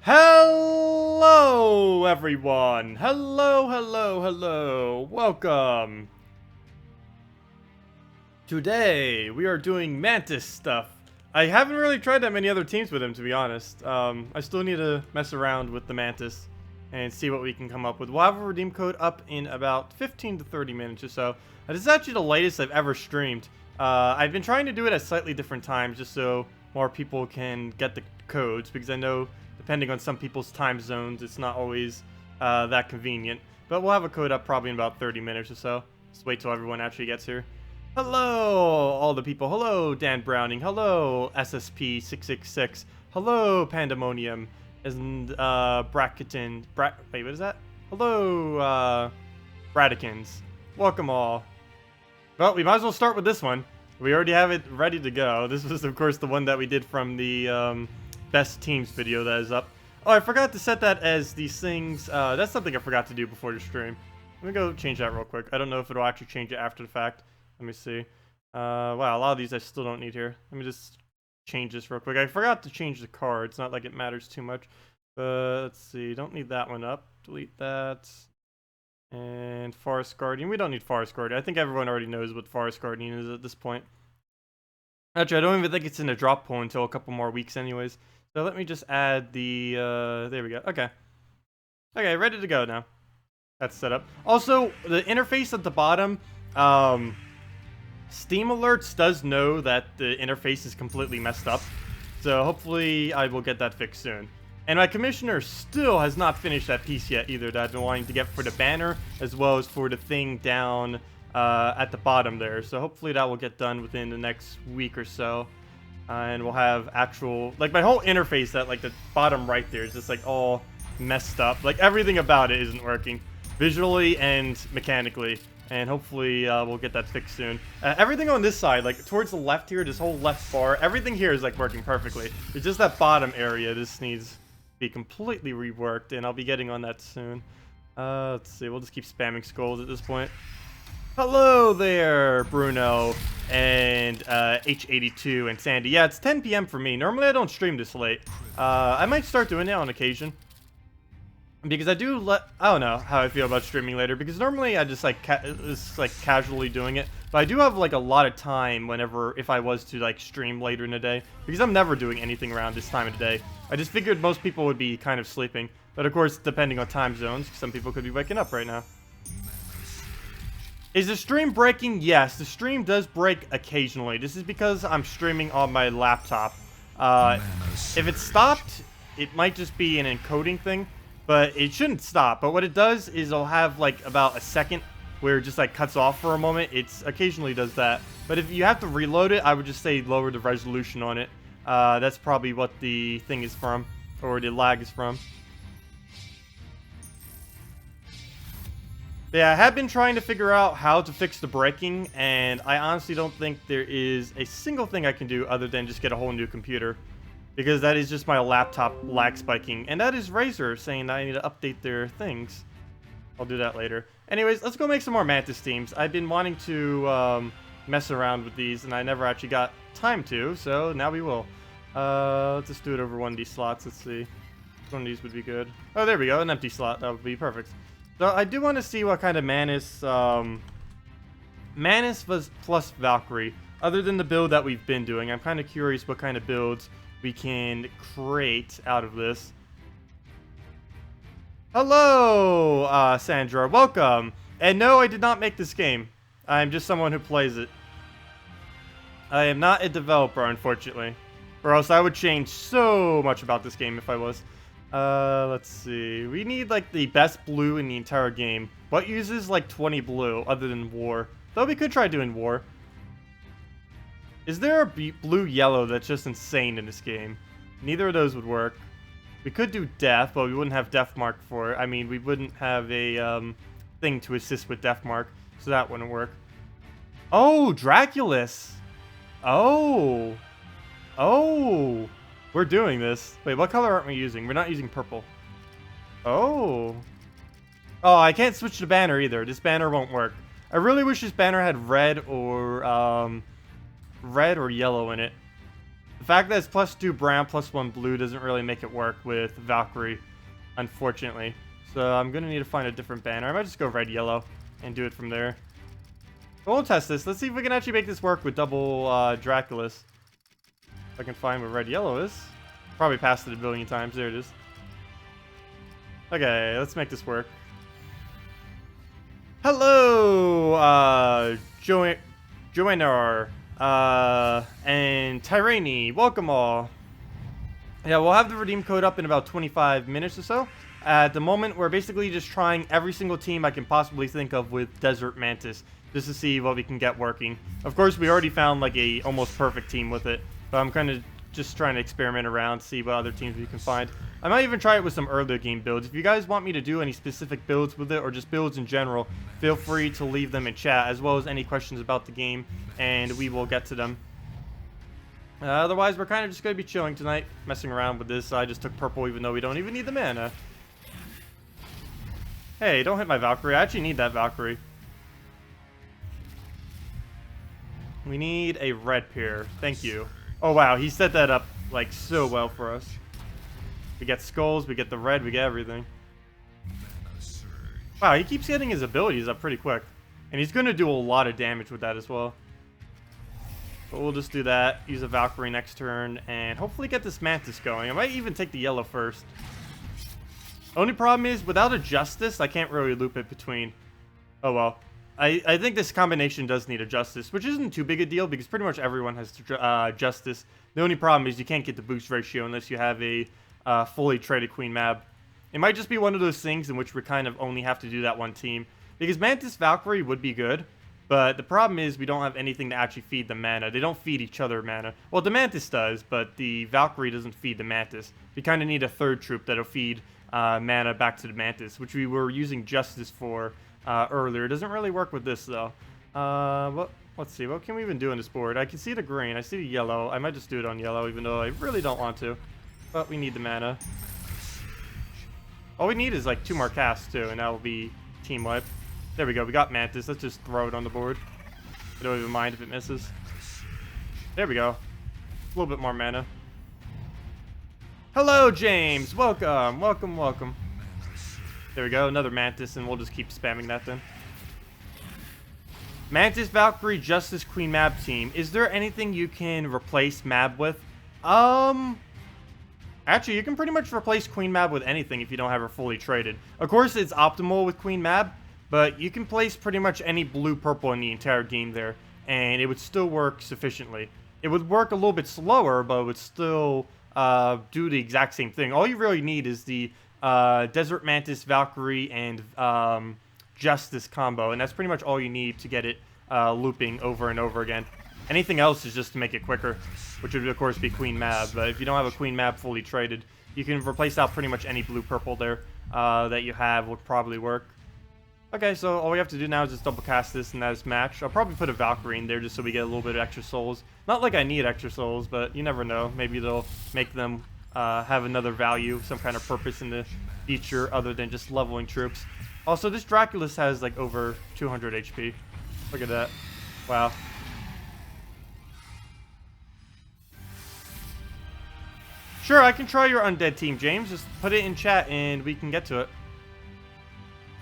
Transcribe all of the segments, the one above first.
Hello, everyone. Hello. Welcome. Today, we are doing Mantis stuff. I haven't really tried that many other teams with him, to be honest. I still need to mess around with the Mantis and see what we can come up with. We'll have a redeem code up in about 15 to 30 minutes or so. This is actually the latest I've ever streamed. I've been trying to do it at slightly different times just so more people can get the codes, because I know depending on some people's time zones, it's not always that convenient. But we'll have a code up probably in about 30 minutes or so. Just wait till everyone actually gets here. Hello, all the people. Hello, Dan Browning. Hello, SSP666. Hello, Pandemonium. And Bracketon. Wait, what is that? Hello, Bradikins. Welcome all. Well, we might as well start with this one. We already have it ready to go. This was, of course, the one that we did from the best teams video that is up. Oh, I forgot to set that as these things. That's something I forgot to do before the stream. Let me go change that real quick. I don't know if it'll actually change it after the fact. Let me see. Wow, a lot of these I still don't need here. Let me just change this real quick. I forgot to change the card. It's not like it matters too much. But let's see. Don't need that one up. Delete that. And Forest Guardian. We don't need Forest Guardian. I think everyone already knows what Forest Guardian is at this point. Actually, I don't even think it's in a drop pool until a couple more weeks anyways. So let me just add the, there we go. Okay. Okay, ready to go now. That's set up. Also, the interface at the bottom, Steam Alerts does know that the interface is completely messed up. So hopefully I will get that fixed soon. And my commissioner still has not finished that piece yet either that I've been wanting to get for the banner, as well as for the thing down at the bottom there. So hopefully that will get done within the next week or so. And we'll have actual, like, my whole interface at, like, the bottom right there is just, like, all messed up. Like, everything about it isn't working, visually and mechanically. And hopefully we'll get that fixed soon. Everything on this side, like, towards the left here, this whole left bar, everything here is, like, working perfectly. It's just that bottom area, this needs to be completely reworked, and I'll be getting on that soon. Let's see, we'll just keep spamming skulls at this point. Hello there, Bruno, and H82 and Sandy. Yeah, it's 10 p.m. for me. Normally I don't stream this late. I might start doing it on occasion. Because I don't know how I feel about streaming later, because normally I just like casually doing it. But I do have like a lot of time if I was to like stream later in the day, because I'm never doing anything around this time of the day. I just figured most people would be kind of sleeping. But of course, depending on time zones, some people could be waking up right now. Is the stream breaking? Yes, the stream does break occasionally. This is because I'm streaming on my laptop. If it stopped, it might just be an encoding thing, but it shouldn't stop. But what it does is it'll have like about a second where it just like cuts off for a moment. It occasionally does that. But if you have to reload it, I would just say lower the resolution on it. That's probably what the thing is from, or the lag is from. Yeah, I have been trying to figure out how to fix the breaking, and I honestly don't think there is a single thing I can do other than just get a whole new computer. Because that is just my laptop lag spiking, and that is Razer saying that I need to update their things. I'll do that later. Anyways, let's go make some more Mantis teams. I've been wanting to mess around with these, and I never actually got time to, so now we will. Let's just do it over one of these slots. Let's see. Which one of these would be good? Oh, there we go, an empty slot. That would be perfect. So I do want to see what kind of Mantis, Mantis was plus Valkyrie. Other than the build that we've been doing, I'm kind of curious what kind of builds we can create out of this. Hello, Sandra. Welcome. And no, I did not make this game. I'm just someone who plays it. I am not a developer, unfortunately. Or else I would change so much about this game if I was. Let's see. We need, like, the best blue in the entire game. What uses, like, 20 blue other than war? Though we could try doing war. Is there a blue-yellow that's just insane in this game? Neither of those would work. We could do death, but we wouldn't have death mark for it. I mean, we wouldn't have a, thing to assist with death mark, so that wouldn't work. Oh, Draculus! Oh! Oh! We're doing this. Wait, what color aren't we using? We're not using purple. Oh. Oh, I can't switch the banner either. This banner won't work. I really wish this banner had red or yellow in it. fact that it's +2 brown, +1 blue doesn't really make it work with Valkyrie, unfortunately. So I'm going to need to find a different banner. I might just go red, yellow, and do it from there. But we'll test this. Let's see if we can actually make this work with double Draculas. If I can find where red, yellow is. Probably passed it a billion times. There it is. Okay, let's make this work. Hello, Joannar, and TheRani. Welcome all. Yeah, we'll have the redeem code up in about 25 minutes or so. At the moment, we're basically just trying every single team I can possibly think of with Desert Mantis, just to see what we can get working. Of course, we already found like a almost perfect team with it, but I'm kind of just trying to experiment around, see what other teams we can find. I might even try it with some earlier game builds. If you guys want me to do any specific builds with it, or just builds in general, feel free to leave them in chat, as well as any questions about the game, and we will get to them. Otherwise, we're kind of just going to be chilling tonight, messing around with this. I just took purple even though we don't even need the mana. Hey, don't hit my Valkyrie. I actually need that Valkyrie. We need a red pair. Thank you. Oh, wow. He set that up, like, so well for us. We get skulls, we get the red, we get everything. Wow, he keeps getting his abilities up pretty quick. And he's going to do a lot of damage with that as well. But we'll just do that. Use a Valkyrie next turn. And hopefully get this Mantis going. I might even take the yellow first. Only problem is, without a Justice, I can't really loop it between. Oh well. I think this combination does need a Justice, which isn't too big a deal because pretty much everyone has Justice. The only problem is you can't get the boost ratio unless you have a fully traded Queen Mab. It might just be one of those things in which we kind of only have to do that one team. Because Mantis Valkyrie would be good, but the problem is we don't have anything to actually feed the mana. They don't feed each other mana. Well, the Mantis does, but the Valkyrie doesn't feed the Mantis. We kind of need a third troop that'll feed mana back to the Mantis, which we were using Justice for earlier. It doesn't really work with this, though. Let's see. What can we even do on this board? I can see the green. I see the yellow. I might just do it on yellow, even though I really don't want to. But we need the mana. All we need is like 2 more casts, too, and that will be team wipe. There we go. We got Mantis. Let's just throw it on the board. I don't even mind if it misses. There we go. A little bit more mana. Hello, James. Welcome. Welcome, welcome. There we go. Another Mantis, and we'll just keep spamming that then. Mantis, Valkyrie, Justice, Queen Mab team. Is there anything you can replace Mab with? Actually, you can pretty much replace Queen Mab with anything if you don't have her fully traded. Of course, it's optimal with Queen Mab, but you can place pretty much any blue-purple in the entire game there, and it would still work sufficiently. It would work a little bit slower, but it would still do the exact same thing. All you really need is the Desert Mantis, Valkyrie, and Justice combo, and that's pretty much all you need to get it looping over and over again. Anything else is just to make it quicker, which would of course be Queen Mab, but if you don't have a Queen Mab fully traded, you can replace out pretty much any blue-purple there that you have would probably work. Okay, so all we have to do now is just double cast this and that is match. I'll probably put a Valkyrie in there just so we get a little bit of extra souls. Not like I need extra souls, but you never know. Maybe they'll make them have another value, some kind of purpose in the future other than just leveling troops. Also, this Draculus has like over 200 HP. Look at that. Wow. Sure, I can try your undead team, James. Just put it in chat and we can get to it.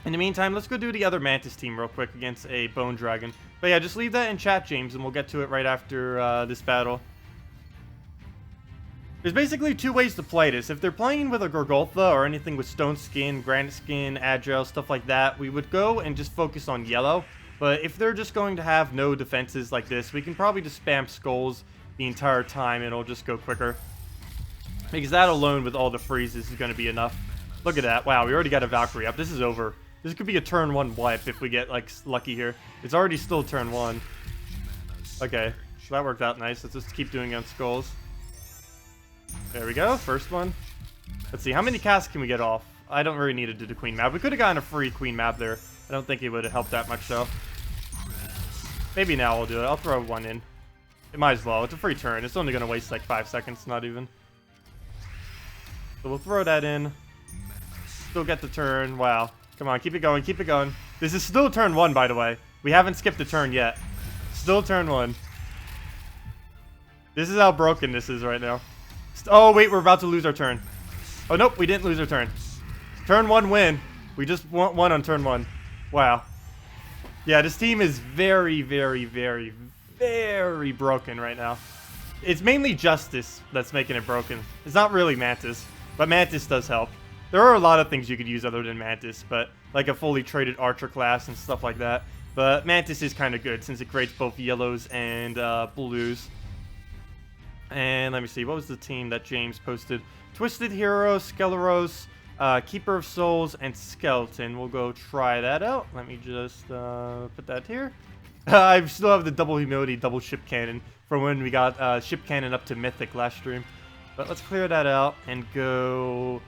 In the meantime, let's go do the other Mantis team real quick against a Bone Dragon. But yeah, just leave that in chat, James, and we'll get to it right after this battle. There's basically 2 ways to play this. If they're playing with a Gorgoltha or anything with Stone Skin, Granite Skin, Agile, stuff like that, we would go and just focus on yellow. But if they're just going to have no defenses like this, we can probably just spam Skulls the entire time and it'll just go quicker. Because that alone with all the freezes is going to be enough. Look at that. Wow, we already got a Valkyrie up. This is over. This could be a turn 1 wipe if we get like lucky here. It's already still turn 1. Okay, so that worked out nice. Let's just keep doing it on Skulls. There we go, first one. Let's see, how many casts can we get off? I don't really need to do the Queen Mab. We could have gotten a free Queen Mab there. I don't think it would have helped that much though. Maybe now I'll do it. I'll throw 1 in. It might as well. It's a free turn. It's only going to waste like 5 seconds, not even. So we'll throw that in. Still get the turn. Wow. Come on, keep it going, keep it going. This is still turn 1, by the way. We haven't skipped a turn yet. Still turn 1. This is how broken this is right now. Oh, wait, we're about to lose our turn. Oh, nope, we didn't lose our turn. Turn 1 win. We just won on turn 1. Wow. Yeah, this team is very, very, very, very broken right now. It's mainly Justice that's making it broken. It's not really Mantis, but Mantis does help. There are a lot of things you could use other than Mantis, but like a fully traded Archer class and stuff like that. But Mantis is kind of good since it creates both yellows and blues. And let me see, what was the team that James posted? Twisted Hero, Skeleros, Keeper of Souls, and Skeleton. We'll go try that out. Let me just put that here. I still have the double humility, double ship cannon from when we got ship cannon up to Mythic last stream. But let's clear that out and go...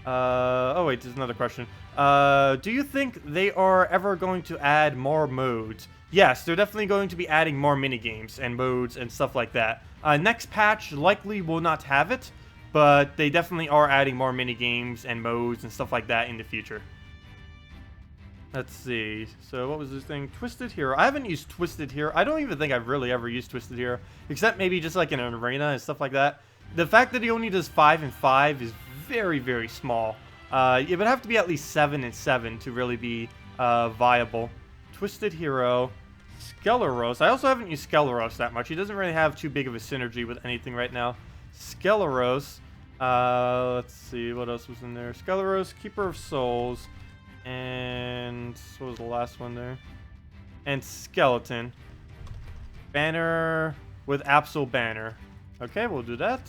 oh wait, there's another question. Do you think they are ever going to add more modes? Yes, they're definitely going to be adding more minigames and modes and stuff like that. Next patch likely will not have it, but they definitely are adding more minigames and modes and stuff like that in the future. Let's see. So what was this thing? Twisted Hero. I haven't used Twisted Hero. I don't even think I've really ever used Twisted Hero, except maybe just like in an arena and stuff like that. The fact that he only does 5 and 5 is very, very small. It would have to be at least 7 and 7 to really be viable. Twisted Hero. Skeleros. I also haven't used Skeleros that much. He doesn't really have too big of a synergy with anything right now. Skeleros. Let's see. What else was in there? Skeleros, Keeper of Souls. And what was the last one there? And Skeleton. Banner with Absol Banner. Okay, we'll do that.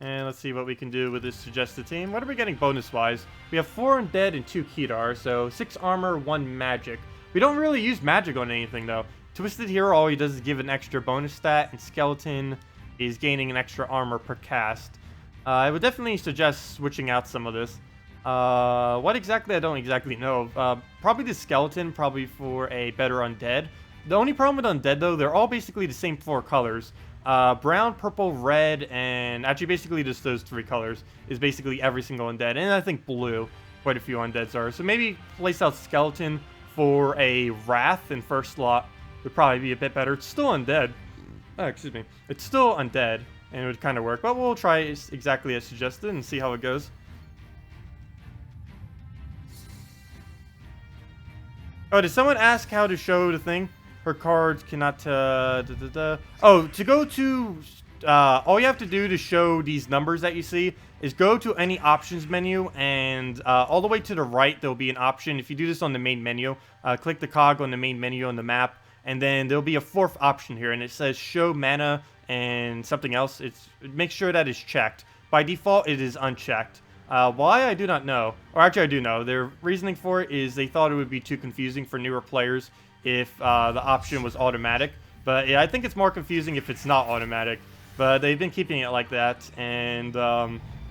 And let's see what we can do with this suggested team. What are we getting bonus-wise? We have 4 undead and 2 Kedar, so 6 armor, 1 magic. We don't really use magic on anything, though. Twisted Hero, all he does is give an extra bonus stat, and Skeleton is gaining an extra armor per cast. I would definitely suggest switching out some of this. What exactly? I don't exactly know. Probably the Skeleton, probably for a better undead. The only problem with undead, though, they're all basically the same 4 colors. Brown, purple, red, and actually basically just those 3 colors is basically every single undead. And I think blue, quite a few undeads are. So maybe place out Skeleton for a Wrath in first slot would probably be a bit better. It's still undead. Oh, excuse me. It's still undead, and it would kind of work. But we'll try exactly as suggested and see how it goes. Oh, did someone ask how to show the thing? Her cards cannot... Oh, to go to... all you have to do to show these numbers that you see is go to any options menu, and all the way to the right, there'll be an option. If you do this on the main menu, click the cog on the main menu on the map, and then there'll be a 4th option here, and it says show mana and something else. Make sure that is checked. By default, it is unchecked. Why? I do not know. Or actually, I do know. Their reasoning for it is they thought it would be too confusing for newer players if the option was automatic. But yeah, I think it's more confusing if it's not automatic. But they've been keeping it like that, and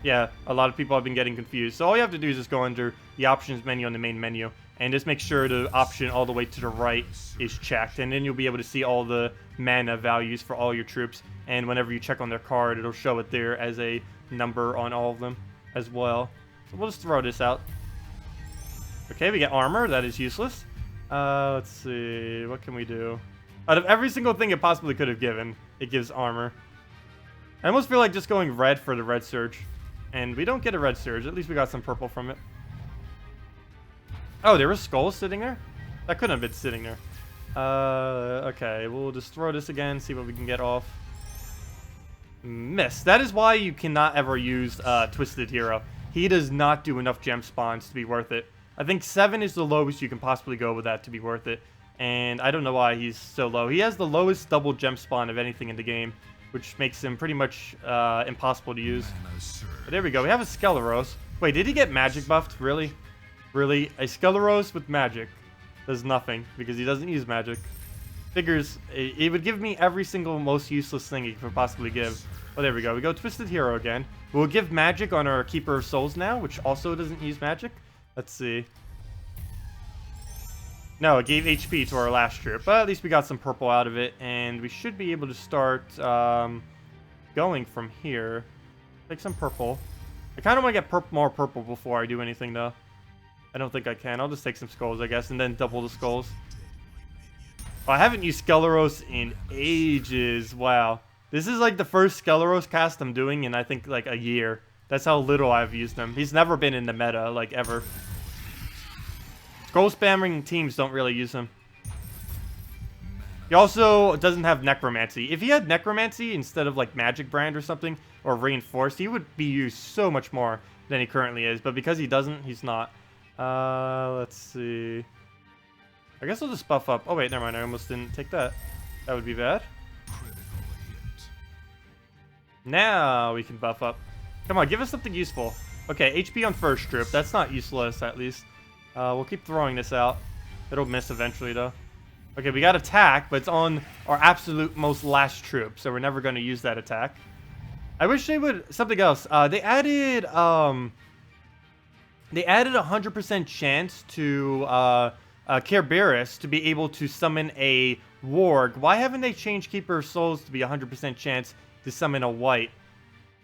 yeah, a lot of people have been getting confused. So all you have to do is just go under the options menu on the main menu, and just make sure the option all the way to the right is checked, and then you'll be able to see all the mana values for all your troops, and whenever you check on their card, it'll show it there as a number on all of them as well. So we'll just throw this out. Okay, we get armor. That is useless. Let's see. What can we do? Out of every single thing it possibly could have given, it gives armor. I almost feel like just going red for the red surge. And we don't get a red surge. At least we got some purple from it. Oh, there was skulls sitting there? That couldn't have been sitting there. Okay, we'll just throw this again, see what we can get off. Miss. That is why you cannot ever use Twisted Hero. He does not do enough gem spawns to be worth it. I think 7 is the lowest you can possibly go with that to be worth it. And I don't know why he's so low. He has the lowest double gem spawn of anything in the game, which makes him pretty much impossible to use. But there we go. We have a Skeleros. Wait, did he get magic buffed? Really? Really? A Skeleros with magic does nothing because he doesn't use magic. Figures, it would give me every single most useless thing he could possibly give. Oh, there we go. We go Twisted Hero again. We'll give magic on our Keeper of Souls now, which also doesn't use magic. Let's see. No, it gave HP to our last trip, but at least we got some purple out of it, and we should be able to start going from here. Take some purple. I kind of want to get more purple before I do anything, though. I don't think I can. I'll just take some skulls, I guess, and then double the skulls. Oh, I haven't used Skeleros in ages. Wow. This is like the first Skeleros cast I'm doing in I think like a year. That's how little I've used him. He's never been in the meta, like ever. Skull spamming teams don't really use him. He also doesn't have Necromancy. If he had Necromancy instead of like Magic Brand or something, or Reinforced, he would be used so much more than he currently is. But because he doesn't, he's not. Let's see. I guess I'll just buff up. Oh wait, never mind. I almost didn't take that. That would be bad. Now we can buff up. Come on, give us something useful. Okay, HP on first troop. That's not useless, at least. We'll keep throwing this out. It'll miss eventually, though. Okay, we got attack, but it's on our absolute most last troop, so we're never going to use that attack. I wish they would... Something else. They added 100% chance to Kerberos to be able to summon a Warg. Why haven't they changed Keeper of Souls to be 100% chance to summon a white?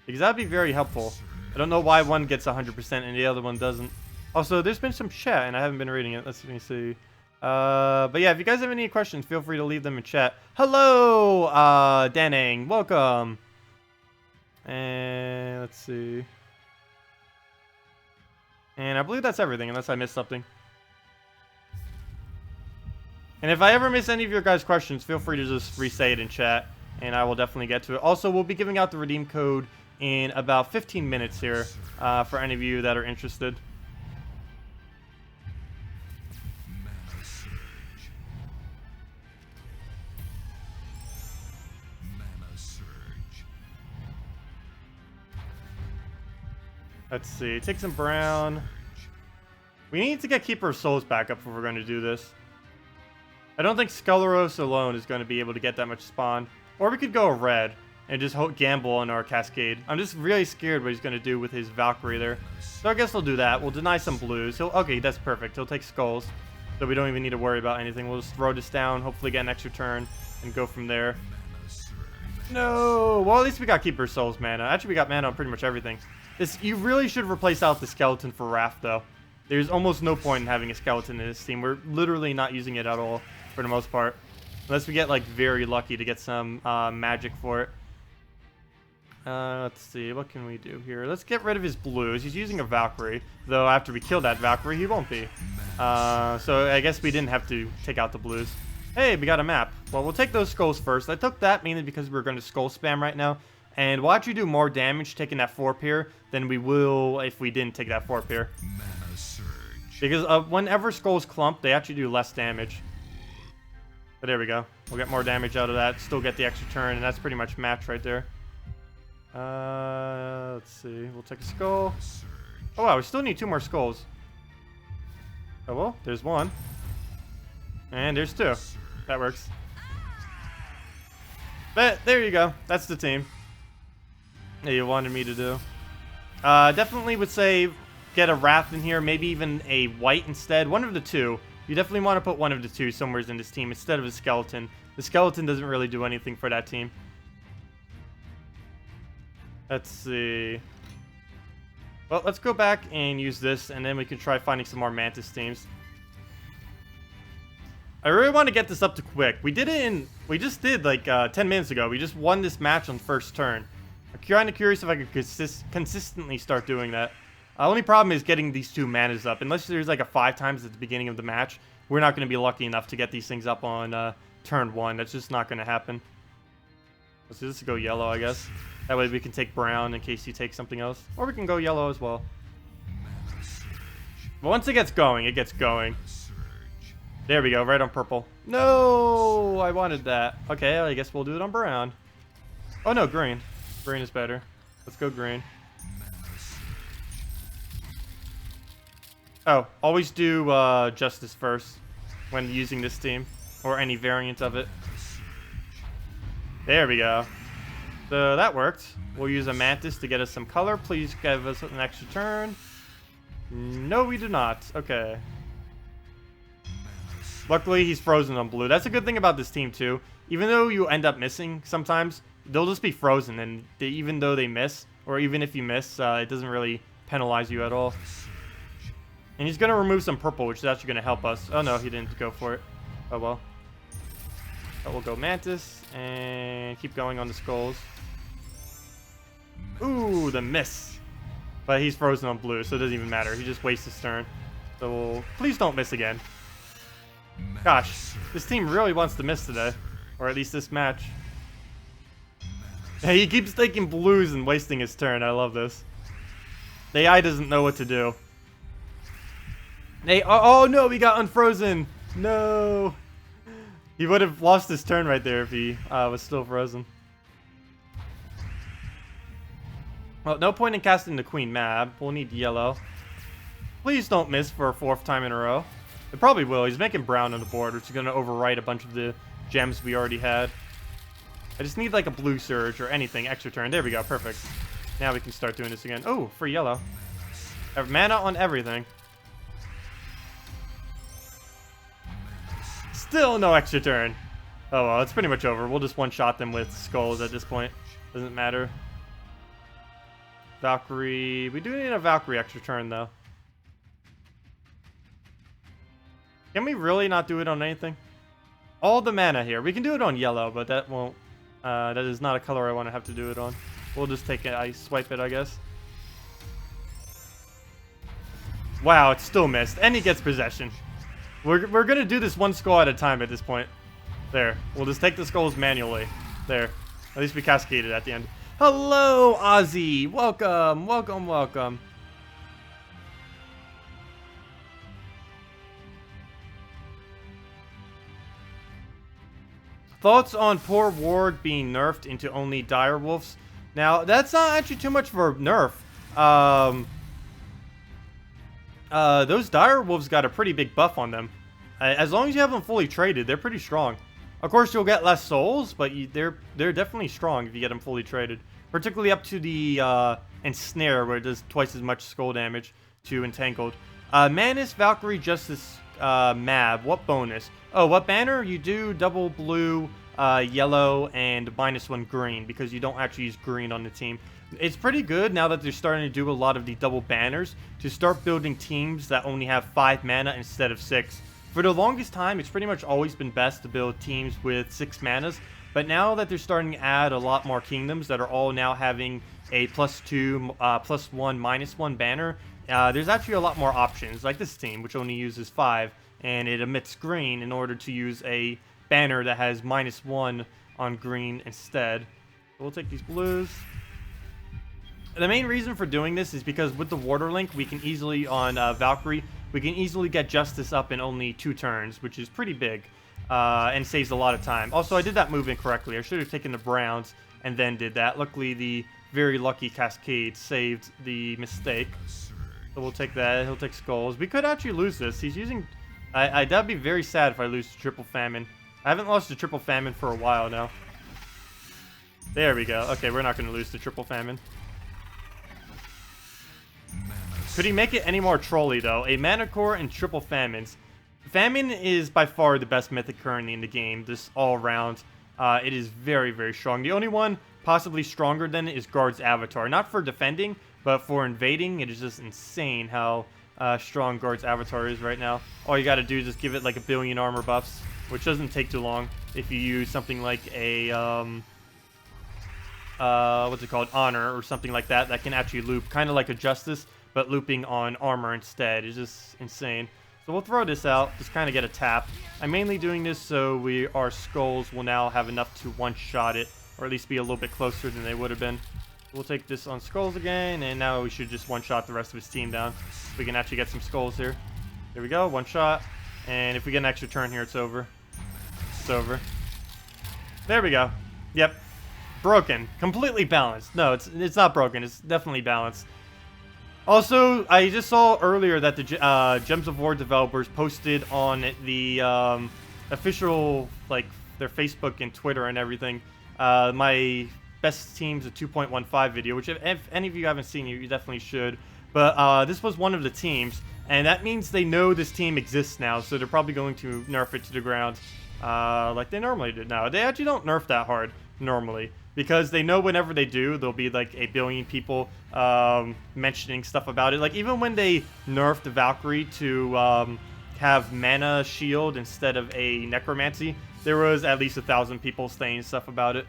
Because that would be very helpful. I don't know why one gets 100% and the other one doesn't. Also, there's been some chat, and I haven't been reading it. Let me see. But yeah, if you guys have any questions, feel free to leave them in chat. Hello, Danang. Welcome. And let's see. And I believe that's everything, unless I missed something. And if I ever miss any of your guys' questions, feel free to just re-say it in chat, and I will definitely get to it. Also, we'll be giving out the redeem code in about 15 minutes here, for any of you that are interested. Let's see. Take some brown. We need to get Keeper of Souls back up if we're going to do this. I don't think Skeleros alone is going to be able to get that much spawn. Or we could go red and just gamble on our Cascade. I'm just really scared what he's going to do with his Valkyrie there. So I guess we'll do that. We'll deny some blues. Okay, that's perfect. He'll take skulls. So we don't even need to worry about anything. We'll just throw this down, hopefully get an extra turn, and go from there. No! Well, at least we got Keeper of Souls mana. Actually, we got mana on pretty much everything. You really should replace out the skeleton for Wrath, though. There's almost no point in having a skeleton in this team. We're literally not using it at all, for the most part. Unless we get, like, very lucky to get some magic for it. Let's see. What can we do here? Let's get rid of his blues. He's using a Valkyrie. Though, after we kill that Valkyrie, he won't be. So, I guess we didn't have to take out the blues. Hey, we got a map. Well, we'll take those skulls first. I took that mainly because we're going to skull spam right now. And we'll actually do more damage taking that 4-pier than we will if we didn't take that 4-pier. Because whenever skulls clump, they actually do less damage. But there we go. We'll get more damage out of that. Still get the extra turn, and that's pretty much match right there. Let's see. We'll take a skull. Oh wow, we still need 2 more skulls. Oh well, there's 1. And there's 2. That works. But there you go. That's the team that you wanted me to do. Definitely would say get a Wrath in here, maybe even a white instead. One of the 2. You definitely want to put one of the 2 somewhere in this team instead of a skeleton. The skeleton doesn't really do anything for that team. Let's see. Well, let's go back and use this, and then we can try finding some more Mantis teams. I really want to get this up to quick. We just did like 10 minutes ago. We just won this match on first turn. I'm kind of curious if I could consistently start doing that. Only problem is getting these 2 manas up. Unless there's like a 5 times at the beginning of the match, we're not going to be lucky enough to get these things up on turn 1. That's just not going to happen. Let's just go yellow, I guess. That way we can take brown in case you take something else. Or we can go yellow as well. But once it gets going, it gets going. There we go, right on purple. No, I wanted that. Okay, I guess we'll do it on brown. Oh no, green. Green is better. Let's go green. Oh, always do Justice first when using this team, or any variant of it. There we go. So that worked. We'll use a Mantis to get us some color. Please give us an extra turn. No, we do not. Okay. Luckily, he's frozen on blue. That's a good thing about this team, too. Even though you end up missing sometimes, they'll just be frozen. And even though they miss, or even if you miss, it doesn't really penalize you at all. And he's going to remove some purple, which is actually going to help us. Oh, no, he didn't go for it. Oh, well. But we'll go Mantis and keep going on the skulls. Ooh, the miss. But he's frozen on blue, so it doesn't even matter. He just wastes his turn. So please don't miss again. Gosh, this team really wants to miss today. Or at least this match. Hey, he keeps taking blues and wasting his turn. I love this. The AI doesn't know what to do. Hey, oh no, he got unfrozen. No. He would have lost his turn right there if he was still frozen. Well, no point in casting the Queen Mab. We'll need yellow. Please don't miss for a 4th time in a row. It probably will. He's making brown on the board, which is going to overwrite a bunch of the gems we already had. I just need like a blue surge or anything. Extra turn. There we go. Perfect. Now we can start doing this again. Oh, free yellow. I have mana on everything. Still no extra turn. Oh well, it's pretty much over. We'll just one-shot them with skulls at this point. Doesn't matter. Valkyrie. We do need a Valkyrie extra turn though. Can we really not do it on anything? All the mana here. We can do it on yellow, but that won't. That is not a color I want to have to do it on. We'll just take it. I swipe it, I guess. Wow, it still missed, and he gets possession. We're gonna do this one skull at a time at this point. There. We'll just take the skulls manually. There. At least we cascaded at the end. Hello, Ozzy. Welcome, welcome, welcome. Thoughts on poor Ward being nerfed into only dire wolves? Now, that's not actually too much for a nerf. Those dire wolves got a pretty big buff on them. As long as you have them fully traded, they're pretty strong. Of course, you'll get less souls, but they're definitely strong if you get them fully traded. Particularly up to the Ensnare, where it does twice as much skull damage to Entangled. Mantis, Valkyrie, Justice, Mab. What bonus? Oh, what banner? You do double blue, yellow, and -1 green, because you don't actually use green on the team. It's pretty good now that they're starting to do a lot of the double banners to start building teams that only have 5 mana instead of 6. For the longest time, it's pretty much always been best to build teams with 6 manas, but now that they're starting to add a lot more kingdoms that are all now having a +2, +1, -1 banner, there's actually a lot more options, like this team, which only uses 5, and it emits green in order to use a banner that has -1 on green instead. So we'll take these blues. The main reason for doing this is because with the Water Link, we can easily, on Valkyrie, we can easily get Justice up in only 2 turns, which is pretty big, and saves a lot of time. Also, I did that move incorrectly. I should have taken the browns and then did that. Luckily, the very lucky Cascade saved the mistake. So we'll take that. He'll take skulls. We could actually lose this. He's using... that'd be very sad if I lose to Triple Famine. I haven't lost to Triple Famine for a while now. There we go. Okay, we're not going to lose to Triple Famine. Could he make it any more trolly, though? A Mana Core and Triple Famines. Famine is by far the best mythic currently in the game, this all-around. It is very, very strong. The only one possibly stronger than it is Guard's Avatar. Not for defending, but for invading. It is just insane how strong Guard's Avatar is right now. All you gotta do is just give it like 1 billion armor buffs, which doesn't take too long if you use something like a, what's it called? Honor or something like that that can actually loop, kind of like a Justice, but looping on armor instead. It's just insane. So we'll throw this out, just kind of get a tap. I'm mainly doing this so our skulls will now have enough to one-shot it, or at least be a little bit closer than they would have been. We'll take this on skulls again, and now we should just one-shot the rest of his team down. We can actually get some skulls here. There we go, one shot. And if we get an extra turn here, it's over. It's over. There we go. Yep. Broken. Completely balanced. No, it's not broken. It's definitely balanced. Also, I just saw earlier that the Gems of War developers posted on the official, like, their Facebook and Twitter and everything, my best teams of 2.15 video, which if any of you haven't seen, you definitely should. But this was one of the teams, and that means they know this team exists now, so they're probably going to nerf it to the ground like they normally do now. They actually don't nerf that hard normally, because they know whenever they do, there'll be like 1 billion people mentioning stuff about it. Like even when they nerfed the Valkyrie to have mana shield instead of a necromancy, there was at least 1,000 people saying stuff about it.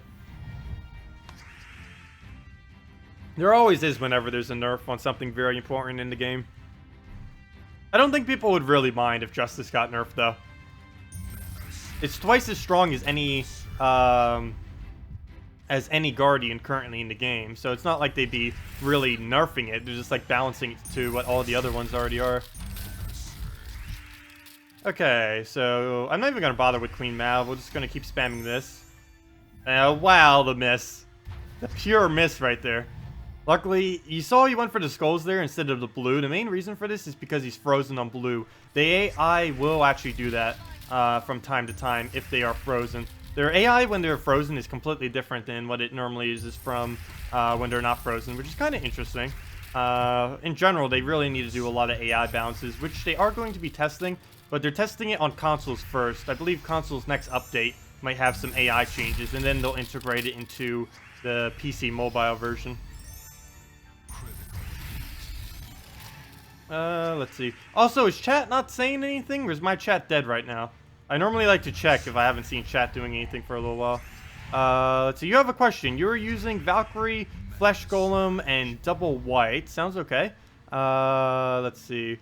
There always is whenever there's a nerf on something very important in the game. I don't think people would really mind if Justice got nerfed, though. It's twice as strong as any Guardian currently in the game, so it's not like they'd be really nerfing it. They're just like balancing it to what all the other ones already are. Okay, so I'm not even gonna bother with Queen Mab. We're just gonna keep spamming this. Wow, the miss. The pure miss right there. Luckily, you saw he went for the skulls there instead of the blue. The main reason for this is because he's frozen on blue. The AI will actually do that from time to time if they are frozen. Their AI when they're frozen is completely different than what it normally uses from when they're not frozen, which is kind of interesting. In general, they really need to do a lot of AI bounces, which they are going to be testing, but they're testing it on consoles first. I believe consoles' next update might have some AI changes, and then they'll integrate it into the PC mobile version. Let's see. Also, is chat not saying anything, or is my chat dead right now? I normally like to check if I haven't seen chat doing anything for a little while. Let's see. You have a question. You're using Valkyrie, Flesh Golem, and Double White. Sounds okay. Let's see.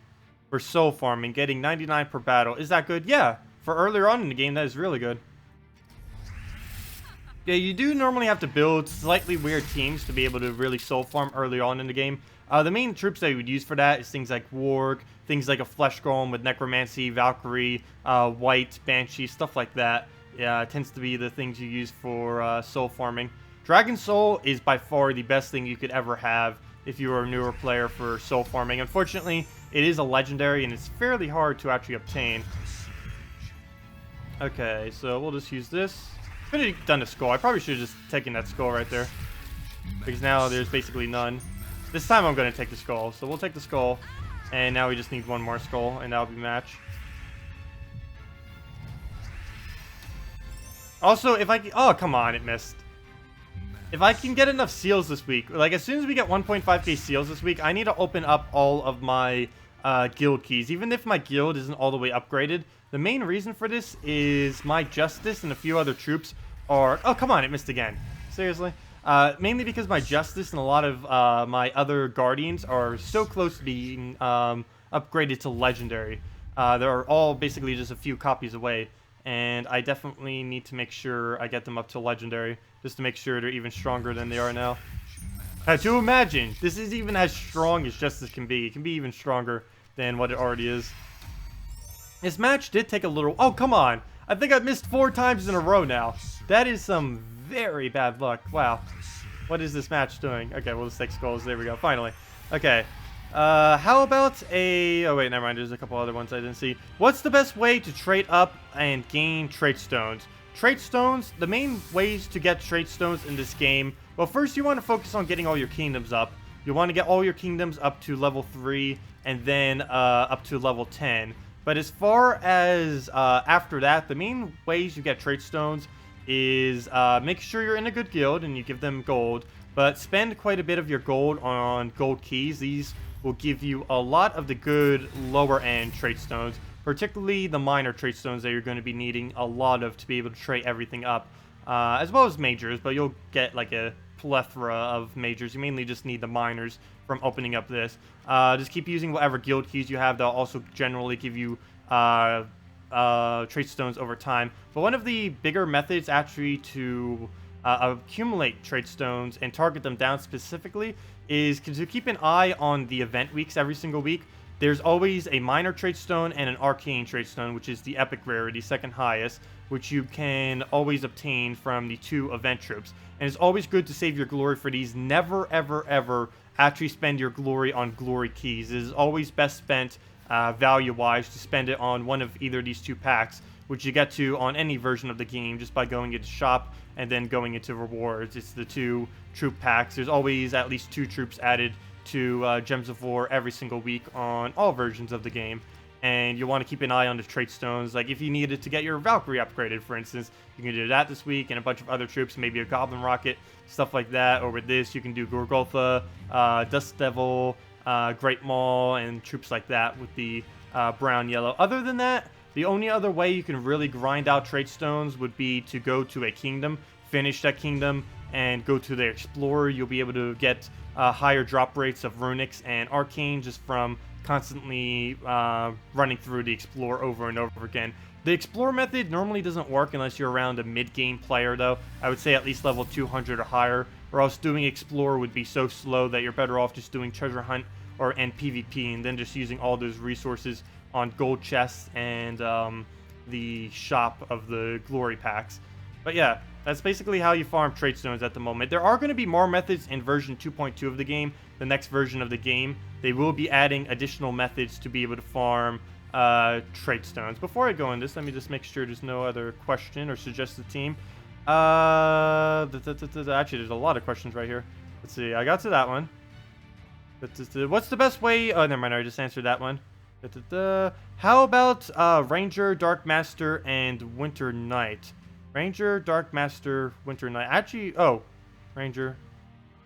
For soul farming, getting 99 per battle. Is that good? Yeah. For earlier on in the game, that is really good. Yeah, you do normally have to build slightly weird teams to be able to really soul farm early on in the game. The main troops that you would use for that is things like Warg, things like a Flesh Golem with Necromancy, Valkyrie, White, Banshee, stuff like that. Yeah, it tends to be the things you use for soul farming. Dragon Soul is by far the best thing you could ever have if you are a newer player for soul farming. Unfortunately, it is a legendary and it's fairly hard to actually obtain. Okay, so we'll just use this. Could have done a skull. I probably should have just taken that skull right there, because now there's basically none. This time I'm going to take the skull, so we'll take the skull, and now we just need one more skull, and that'll be match. Also, if I can... Oh, come on, it missed. If I can get enough seals this week, like as soon as we get 1.5k seals this week, I need to open up all of my guild keys. Even if my guild isn't all the way upgraded, the main reason for this is my Justice and a few other troops are... Oh, come on, it missed again. Seriously? Mainly because my Justice and a lot of my other Guardians are so close to being upgraded to Legendary. They're all basically just a few copies away, and I definitely need to make sure I get them up to Legendary, just to make sure they're even stronger than they are now. To imagine, this is even as strong as Justice can be. It can be even stronger than what it already is. This match did take a little... Oh, come on! I think I've missed 4 times in a row now. That is some very bad luck. Wow. What is this match doing? Okay, we'll just take skulls. There we go. Finally. Okay. How about a... Oh, wait, never mind. There's a couple other ones I didn't see. What's the best way to trade up and gain trait stones? Trait stones, the main ways to get trait stones in this game... Well, first you want to focus on getting all your kingdoms up. You want to get all your kingdoms up to level 3 and then up to level 10. But as far as after that, the main ways you get trait stones is make sure you're in a good guild and you give them gold, but spend quite a bit of your gold on gold keys. These will give you a lot of the good lower end trait stones, particularly the minor trait stones that you're going to be needing a lot of to be able to trade everything up, as well as majors, but you'll get like a plethora of majors. You mainly just need the minors from opening up this. Just keep using whatever guild keys you have. They'll also generally give you trait stones over time. But one of the bigger methods actually to accumulate trait stones and target them down specifically is to keep an eye on the event weeks every single week. There's always a minor trait stone and an arcane trait stone, which is the epic rarity, second highest, which you can always obtain from the 2 event troops. And it's always good to save your glory for these. Never, ever, ever actually spend your glory on glory keys. It is always best spent value-wise to spend it on one of either of these 2 packs, which you get to on any version of the game just by going into shop and then going into rewards. It's the 2 troop packs. There's always at least 2 troops added to Gems of War every single week on all versions of the game. And you want to keep an eye on the trait stones. Like if you needed to get your Valkyrie upgraded, for instance, you can do that this week, and a bunch of other troops, maybe a Goblin Rocket, stuff like that. Or with this, you can do Gorgotha, Dust Devil, Great Maul, and troops like that with the brown yellow. Other than that, The only other way you can really grind out trait stones would be to go to a kingdom, finish that kingdom, and go to the Explorer. You'll be able to get higher drop rates of Runics and Arcane just from constantly running through the Explorer over and over again. The Explorer method normally doesn't work unless you're around a mid-game player, though. I would say at least level 200 or higher, or else doing Explorer would be so slow that you're better off just doing Treasure Hunt and PvP, and then just using all those resources on gold chests and the shop of the glory packs. But yeah, that's basically how you farm trait stones at the moment. There are going to be more methods in version 2.2 of the game, the next version of the game. They will be adding additional methods to be able to farm trait stones. Before I go in this, let me just make sure there's no other question or suggested team. Actually, there's a lot of questions right here. Let's see, I got to that one. What's the best way? Oh, never mind, I just answered that one. How about Ranger, Dark Master, and Winter Knight? Ranger, Dark Master, Winter Knight. Actually, oh, Ranger.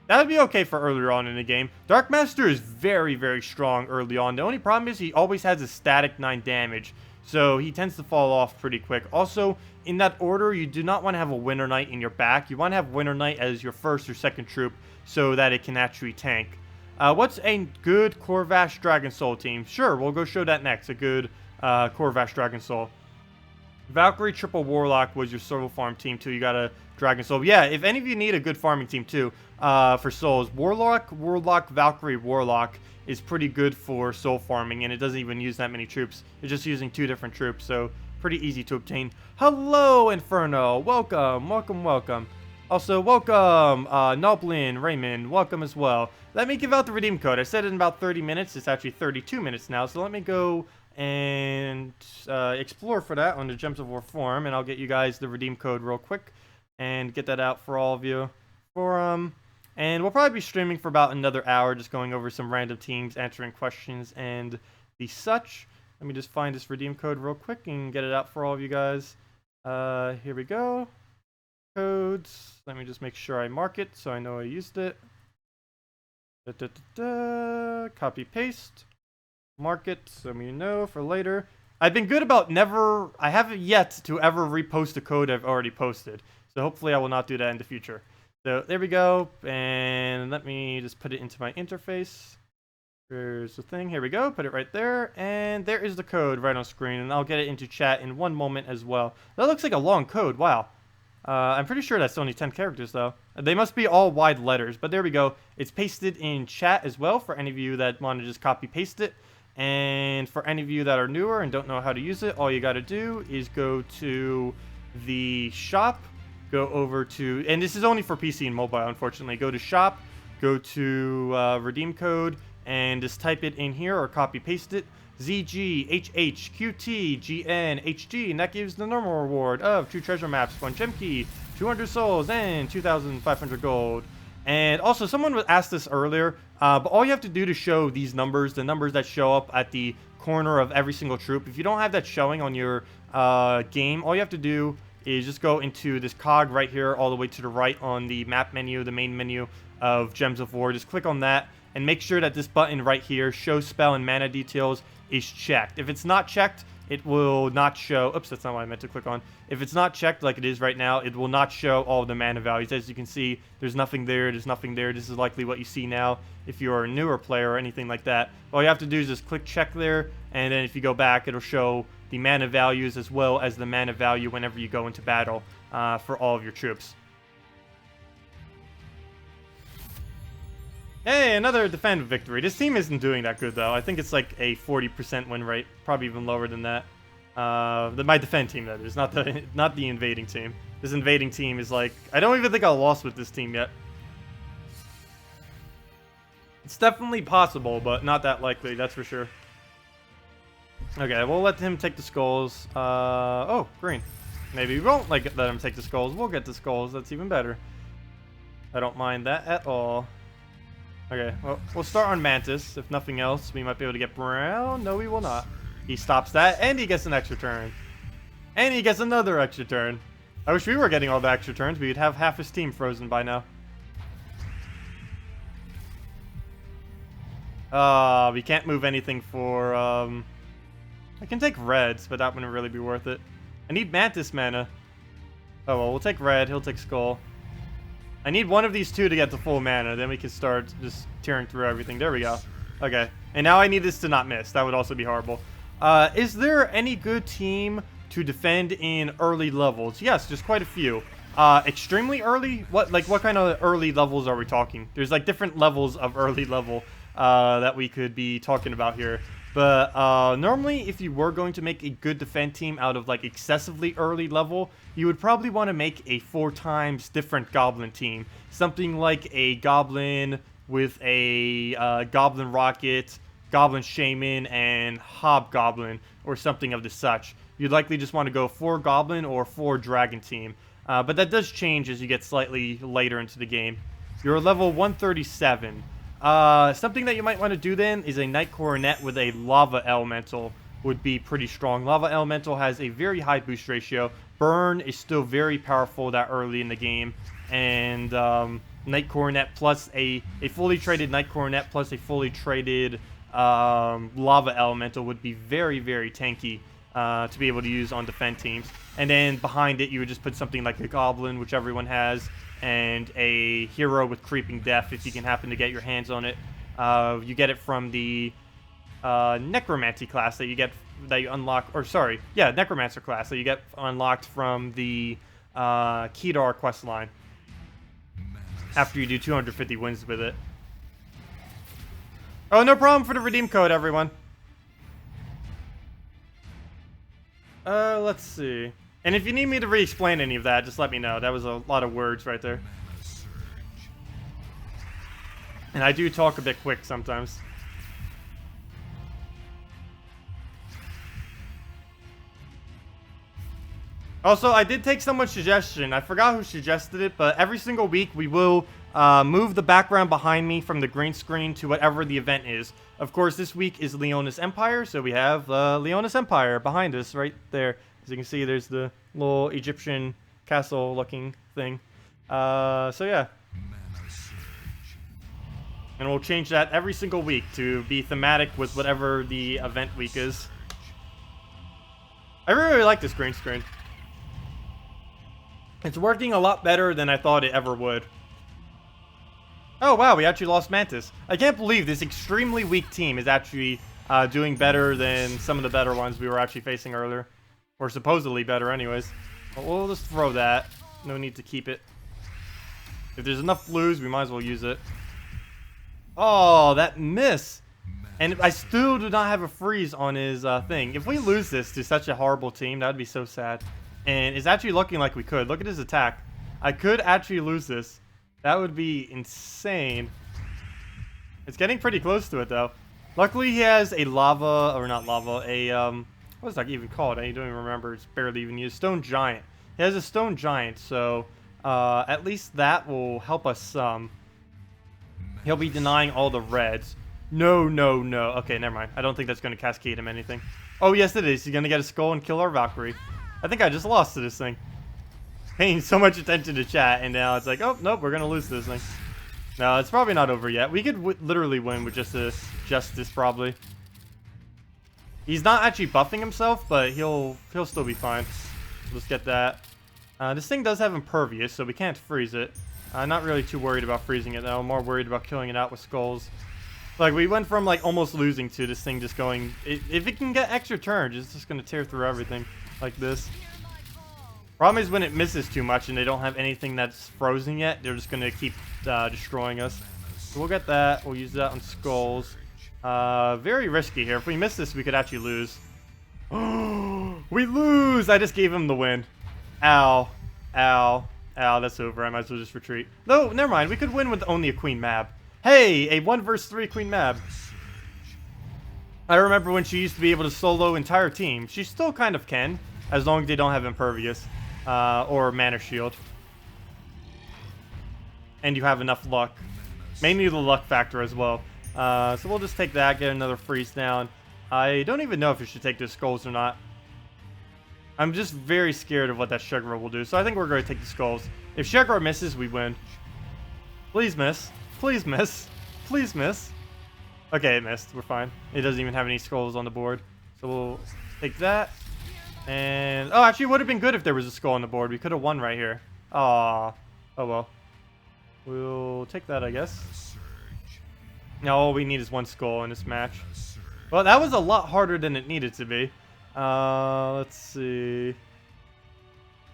That would be okay for earlier on in the game. Dark Master is very, very strong early on. The only problem is he always has a static 9 damage, so he tends to fall off pretty quick. Also, in that order, you do not want to have a Winter Knight in your back. You want to have Winter Knight as your first or second troop so that it can actually tank. What's a good Corvash Dragon Soul team? Sure, we'll go show that next. A good Corvash Dragon Soul. Valkyrie Triple Warlock was your solo farm team too. You got a Dragon Soul. Yeah, if any of you need a good farming team too for souls, Warlock, Valkyrie, Warlock is pretty good for soul farming, and it doesn't even use that many troops. It's just using 2 different troops, so pretty easy to obtain. Hello, Inferno. Welcome, welcome, welcome. Also, welcome, Noblin, Raymond, welcome as well. Let me give out the redeem code. I said it in about 30 minutes. It's actually 32 minutes now, so let me go and explore for that on the Gems of War forum, and I'll get you guys the redeem code real quick and get that out for all of you. And we'll probably be streaming for about another hour, just going over some random teams, answering questions, and the such. Let me just find this redeem code real quick and get it out for all of you guys. Here we go. Codes. Let me just make sure I mark it so I know I used it. Copy paste. Mark it so we know for later. I've been good about I haven't yet to ever repost a code I've already posted. So hopefully I will not do that in the future. So there we go. And let me just put it into my interface. Here's the thing. Here we go. Put it right there. And there is the code right on screen. And I'll get it into chat in one moment as well. That looks like a long code. Wow. I'm pretty sure that's only 10 characters, though. They must be all wide letters, but there we go. It's pasted in chat as well for any of you that want to just copy-paste it. And for any of you that are newer and don't know how to use it, all you got to do is go to the shop, go over to... And this is only for PC and mobile, unfortunately. Go to shop, go to redeem code, and just type it in here or copy-paste it. ZGHHQTGNHG, and that gives the normal reward of 2 treasure maps, 1 gem key, 200 souls, and 2,500 gold. And also, someone asked this earlier, but all you have to do to show these numbers, the numbers that show up at the corner of every single troop, if you don't have that showing on your game, all you have to do is just go into this cog right here, all the way to the right on the map menu, the main menu of Gems of War. Just click on that, and make sure that this button right here, Show Spell and Mana Details, is checked. If it's not checked, it will not show... Oops, that's not what I meant to click on. If it's not checked like it is right now, it will not show all of the mana values. As you can see, there's nothing there, there's nothing there. This is likely what you see now if you're a newer player or anything like that. All you have to do is just click check there, and then if you go back, it'll show the mana values as well as the mana value whenever you go into battle for all of your troops. Hey, another defend victory. This team isn't doing that good, though. I think it's like a 40% win rate, probably even lower than that. My defend team, that is, not the invading team. This invading team is like... I don't even think I lost with this team yet. It's definitely possible, but not that likely, that's for sure. Okay, we'll let him take the skulls. Oh, green. Maybe we won't let him take the skulls. We'll get the skulls. That's even better. I don't mind that at all. Okay, well, we'll start on Mantis. If nothing else, we might be able to get Brown. No, we will not. He stops that, and he gets an extra turn. And he gets another extra turn. I wish we were getting all the extra turns. We'd have half his team frozen by now. We can't move anything for I can take reds, but that wouldn't really be worth it. I need Mantis mana. Oh, well, we'll take red. He'll take skull. I need one of these two to get to full mana. Then we can start just tearing through everything. There we go. Okay. And now I need this to not miss. That would also be horrible. Is there any good team to defend in early levels? Yes, there's quite a few. Extremely early? What kind of early levels are we talking? There's like different levels of early level that we could be talking about here. But normally, if you were going to make a good defend team out of like excessively early level, you would probably want to make a 4 times different goblin team. Something like a goblin with a goblin rocket, goblin shaman, and hobgoblin, or something of the such. You'd likely just want to go 4 goblin or 4 dragon team. But that does change as you get slightly later into the game. You're level 137. Something that you might want to do then is a Knight Coronet with a Lava Elemental would be pretty strong. Lava Elemental has a very high boost ratio. Burn is still very powerful that early in the game. And Knight Coronet plus a fully traded Knight Coronet plus a fully traded Lava Elemental would be very, very tanky to be able to use on defend teams. And then behind it, you would just put something like a Goblin, which everyone has, and a hero with Creeping Death if you can happen to get your hands on it. You get it from the Necromancy class that you unlock, or sorry, yeah, Necromancer class that you get unlocked from the Kedar quest line after you do 250 wins with it. Oh, no problem for the redeem code, everyone. Let's see. And if you need me to re-explain any of that, just let me know. That was a lot of words right there. And I do talk a bit quick sometimes. Also, I did take someone's suggestion. I forgot who suggested it, but every single week we will move the background behind me from the green screen to whatever the event is. Of course, this week is Leonis Empire, so we have Leonis Empire behind us right there. As you can see, there's the little Egyptian castle-looking thing. So yeah. And we'll change that every single week to be thematic with whatever the event week is. I really like this green screen. It's working a lot better than I thought it ever would. Oh wow, we actually lost Mantis. I can't believe this extremely weak team is actually doing better than some of the better ones we were actually facing earlier. Or supposedly better anyways. But we'll just throw that. No need to keep it. If there's enough blues, we might as well use it. Oh, that miss! And I still do not have a freeze on his thing. If we lose this to such a horrible team, that would be so sad. And it's actually looking like we could. Look at his attack. I could actually lose this. That would be insane. It's getting pretty close to it, though. Luckily, he has a lava, or not lava, a, what is that even called? I don't even remember. It's barely even used. Stone Giant. He has a Stone Giant, so at least that will help us some. He'll be denying all the reds. No, no, no. Okay, never mind. I don't think that's going to cascade him anything. Oh, yes, it is. He's going to get a skull and kill our Valkyrie. I think I just lost to this thing. Paying so much attention to chat, and now it's like, oh, nope, we're going to lose this thing. No, it's probably not over yet. We could literally win with just a Justice, probably. He's not actually buffing himself, but he'll still be fine. Let's get that. This thing does have Impervious, so we can't freeze it. I'm not really too worried about freezing it, though. I'm more worried about killing it out with skulls. Like, we went from, like, almost losing to this thing just going... If it can get extra turns, it's just going to tear through everything. Like this. Problem is when it misses too much and they don't have anything that's frozen yet, they're just going to keep destroying us. So we'll get that. We'll use that on skulls. Very risky here. If we miss this, we could actually lose. We lose! I just gave him the win. Ow. Ow. Ow, that's over. I might as well just retreat. No, never mind. We could win with only a Queen Mab. Hey, a 1 vs 3 Queen Mab. I remember when she used to be able to solo entire team. She still kind of can, as long as they don't have Impervious or Mana Shield. And you have enough luck. Mainly the luck factor as well. So we'll just take that, get another freeze down. I don't even know if we should take the skulls or not. I'm just very scared of what that Shugger will do. So I think we're going to take the skulls. If Shugger misses, we win. Please miss. Please miss. Please miss. Okay, it missed. We're fine. It doesn't even have any skulls on the board. So we'll take that. And, oh, actually, it would have been good if there was a skull on the board. We could have won right here. Aw. Oh, well. We'll take that, I guess. Now all we need is one skull in this match. Well, that was a lot harder than it needed to be. Let's see.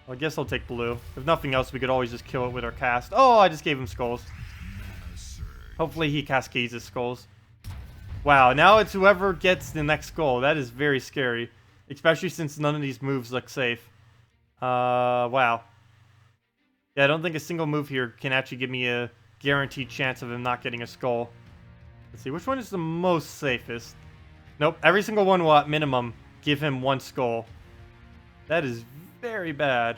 Well, I guess I'll take blue. If nothing else, we could always just kill it with our cast. Oh, I just gave him skulls. Hopefully he cascades his skulls. Wow, now it's whoever gets the next skull. That is very scary. Especially since none of these moves look safe. Wow. Yeah, I don't think a single move here can actually give me a guaranteed chance of him not getting a skull. Let's see, which one is the most safest? Nope, every single one will at minimum give him one skull. That is very bad.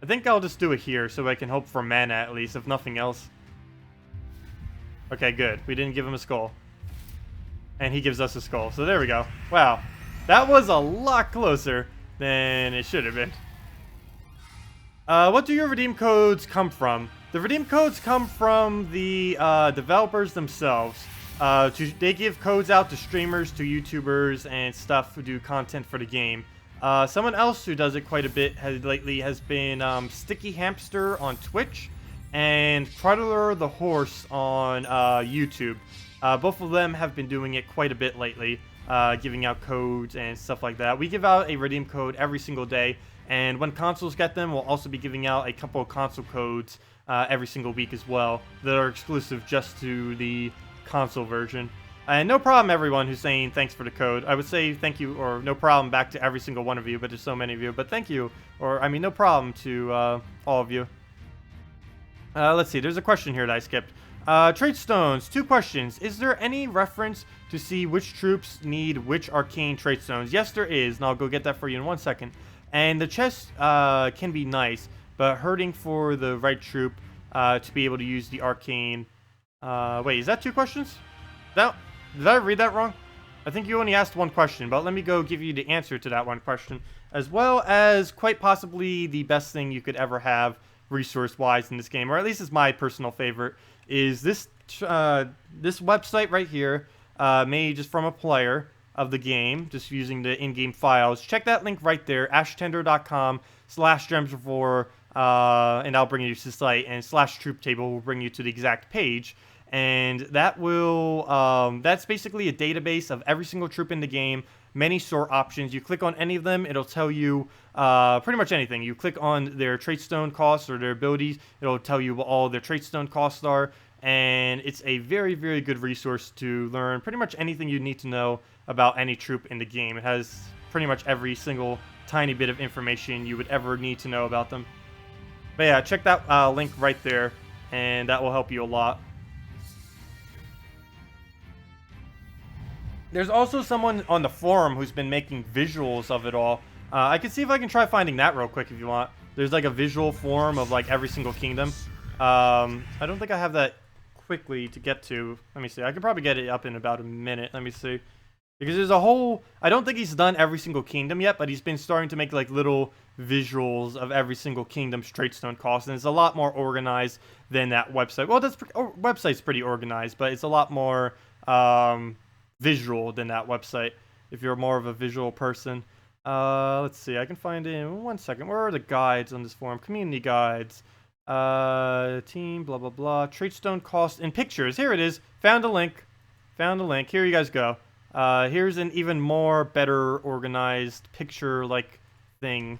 I think I'll just do it here so I can hope for mana at least, if nothing else. Okay, good. We didn't give him a skull. And he gives us a skull. So there we go. Wow. That was a lot closer than it should have been. What do your redeem codes come from? The redeem codes come from the developers themselves. They give codes out to streamers, to YouTubers, and stuff who do content for the game. Someone else who does it quite a bit lately has been Sticky Hamster on Twitch and Predator the Horse on YouTube. Both of them have been doing it quite a bit lately, giving out codes and stuff like that. We give out a redeem code every single day, and when consoles get them, we'll also be giving out a couple of console codes every single week as well that are exclusive just to the console version. And no problem, everyone who's saying thanks for the code. I would say thank you, or no problem back to every single one of you, but there's so many of you. But thank you, or I mean no problem to all of you. Let's see, there's a question here that I skipped. Trade stones, 2 questions. Is there any reference to see which troops need which arcane trade stones? Yes, there is, and I'll go get that for you in 1 second. And the chest can be nice, but hurting for the right troop to be able to use the arcane. Wait, is that 2 questions? Did I read that wrong? I think you only asked 1 question, but let me go give you the answer to that 1 question, as well as quite possibly the best thing you could ever have resource-wise in this game, or at least it's my personal favorite, is this this website right here, made just from a player of the game, just using the in-game files. Check that link right there, ashtender.com/gems4, and I'll bring you to the site, and /troop table will bring you to the exact page. And that will, that's basically a database of every single troop in the game, many sort options. You click on any of them, it'll tell you pretty much anything. You click on their trait stone costs or their abilities, it'll tell you what all their trait stone costs are. And it's a very, very good resource to learn pretty much anything you need to know about any troop in the game. It has pretty much every single tiny bit of information you would ever need to know about them. But yeah, check that link right there, and that will help you a lot. There's also someone on the forum who's been making visuals of it all. I can see if I can try finding that real quick if you want. There's like a visual form of like every single kingdom. I don't think I have that quickly to get to. Let me see. I could probably get it up in about a minute. Let me see. Because there's a whole... I don't think he's done every single kingdom yet, but he's been starting to make like little visuals of every single kingdom's trait stone cost. And it's a lot more organized than that website. Well, website's pretty organized, but it's a lot more... visual than that website if you're more of a visual person. Let's see, I can find it in 1 second. Where are the guides on this forum? Community guides, team, blah blah blah, trait stone cost and pictures. Here it is. Found a link. Here you guys go. Here's an even more better organized picture like thing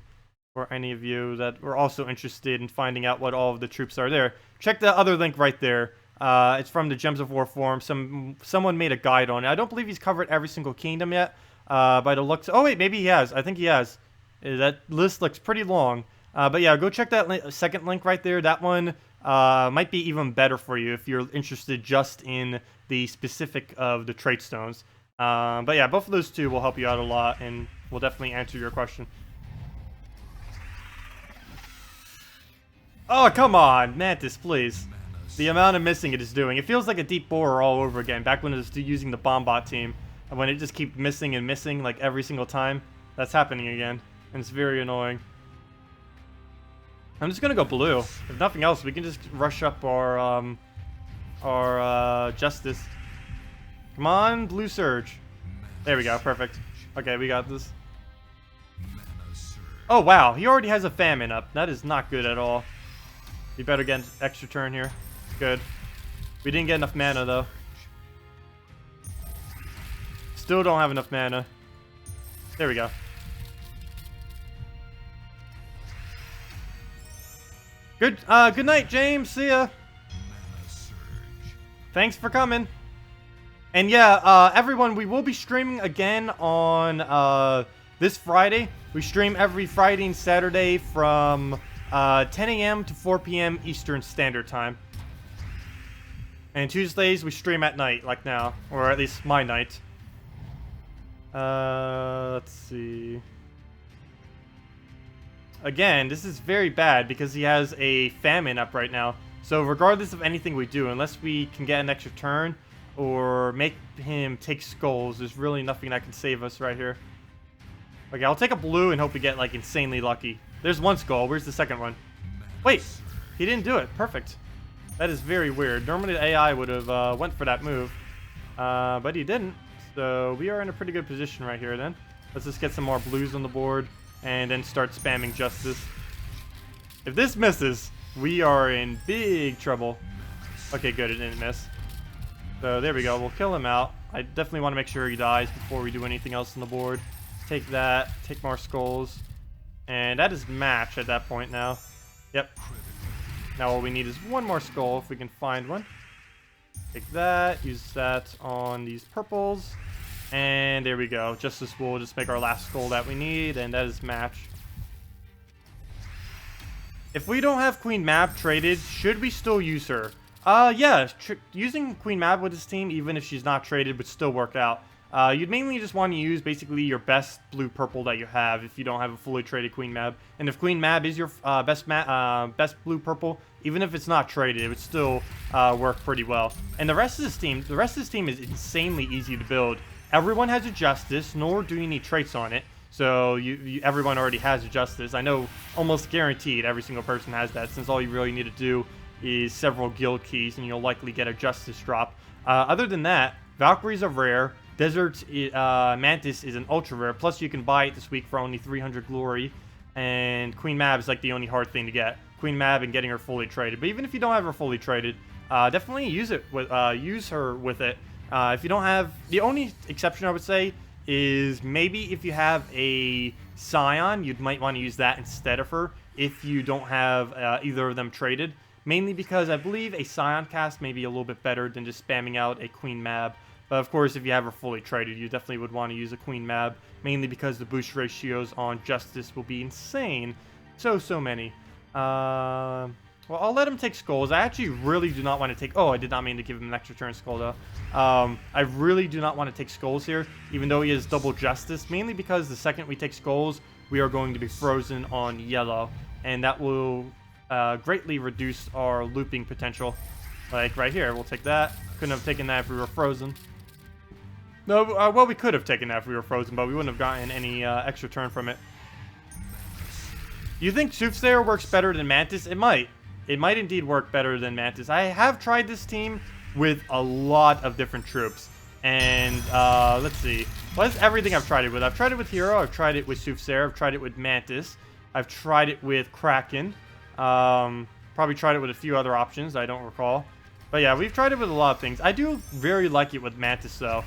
for any of you that were also interested in finding out what all of the troops are there. Check the other link right there. It's from the Gems of War forum. Someone made a guide on it. I don't believe he's covered every single kingdom yet. By the looks... Oh, wait, maybe he has. I think he has. That list looks pretty long. But yeah, go check that second link right there. That one might be even better for you if you're interested just in the specific of the trait stones. But yeah, both of those two will help you out a lot and will definitely answer your question. Oh, come on. Mantis, please. The amount of missing it is doing. It feels like a deep borer all over again. Back when it was using the Bombot team. And when it just keeps missing and missing like every single time. That's happening again. And it's very annoying. I'm just gonna go blue. If nothing else, we can just rush up our Justice. Come on, Blue Surge. There we go. Perfect. Okay, we got this. Oh, wow. He already has a famine up. That is not good at all. You better get an extra turn here. Good. We didn't get enough mana, though. Still don't have enough mana. There we go. Good night, James. See ya. Thanks for coming. And yeah, everyone, we will be streaming again on this Friday. We stream every Friday and Saturday from 10 a.m. to 4 p.m. Eastern Standard Time. And Tuesdays we stream at night, like now, or at least my night. Let's see. Again, this is very bad because he has a famine up right now. So regardless of anything we do, unless we can get an extra turn or make him take skulls, there's really nothing that can save us right here. Okay, I'll take a blue and hope we get like insanely lucky. There's one skull. Where's the second one? Wait, he didn't do it. Perfect. That is very weird. Normally the AI would have went for that move, but he didn't. So we are in a pretty good position right here then. Let's just get some more blues on the board and then start spamming Justice. If this misses, we are in big trouble. Okay, good, it didn't miss. So there we go, we'll kill him out. I definitely want to make sure he dies before we do anything else on the board. Take that, take more skulls. And that is match at that point now. Yep. Now all we need is one more skull if we can find one. Take that, use that on these purples. And there we go. Justice will just make our last skull that we need, and that is match. If we don't have Queen Mab traded, should we still use her? Yeah, using Queen Mab with this team, even if she's not traded, would still work out. You'd mainly just want to use basically your best blue-purple that you have if you don't have a fully traded Queen Mab. And if Queen Mab is your best blue-purple, even if it's not traded, it would still work pretty well. And the rest of this team is insanely easy to build. Everyone has a Justice, nor do you need traits on it. So everyone already has a Justice. I know almost guaranteed every single person has that, since all you really need to do is several guild keys and you'll likely get a Justice drop. Other than that, Valkyries are rare. Desert Mantis is an ultra rare. Plus you can buy it this week for only 300 glory. And Queen Mab is like the only hard thing to get. Queen Mab and getting her fully traded. But even if you don't have her fully traded, definitely use her with it. If you don't have, the only exception I would say is maybe if you have a Scion, you might want to use that instead of her if you don't have either of them traded. Mainly because I believe a Scion cast may be a little bit better than just spamming out a Queen Mab. But of course, if you have her fully traded, you definitely would want to use a Queen Mab, mainly because the boost ratios on Justice will be insane. So many. Well, I'll let him take skulls. I actually really do not want to take... Oh, I did not mean to give him an extra turn skull, though. I really do not want to take skulls here, even though he has double Justice, mainly because the second we take skulls, we are going to be frozen on yellow, and that will greatly reduce our looping potential. Like right here, we'll take that. Couldn't have taken that if we were frozen. No, well, we could have taken that if we were frozen, but we wouldn't have gotten any extra turn from it. You think Soothsayer works better than Mantis? It might. It might indeed work better than Mantis. I have tried this team with a lot of different troops. And, let's see. Well, that's everything I've tried it with. I've tried it with Hero. I've tried it with Soothsayer. I've tried it with Mantis. I've tried it with Kraken. Probably tried it with a few other options. I don't recall. But yeah, we've tried it with a lot of things. I do very like it with Mantis, though.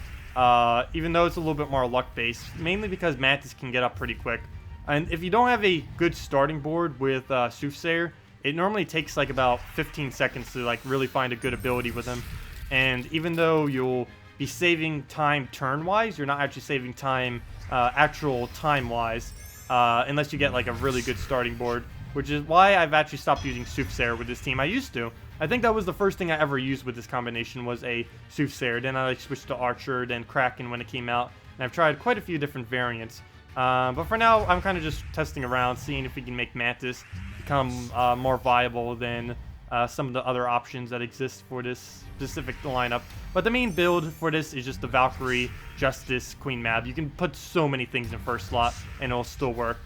Even though it's a little bit more luck-based. Mainly because Mantis can get up pretty quick. And if you don't have a good starting board with Soothsayer, it normally takes like about 15 seconds to like really find a good ability with him. And even though you'll be saving time turn-wise, you're not actually saving time actual time-wise, unless you get like a really good starting board, which is why I've actually stopped using Soothsayer with this team. I used to. I think that was the first thing I ever used with this combination was a Soothsayer. Then I like switched to Archer, then Kraken when it came out, and I've tried quite a few different variants. But for now, I'm kind of just testing around, seeing if we can make Mantis become more viable than some of the other options that exist for this specific lineup. But the main build for this is just the Valkyrie, Justice, Queen Mab. You can put so many things in first slot, and it'll still work.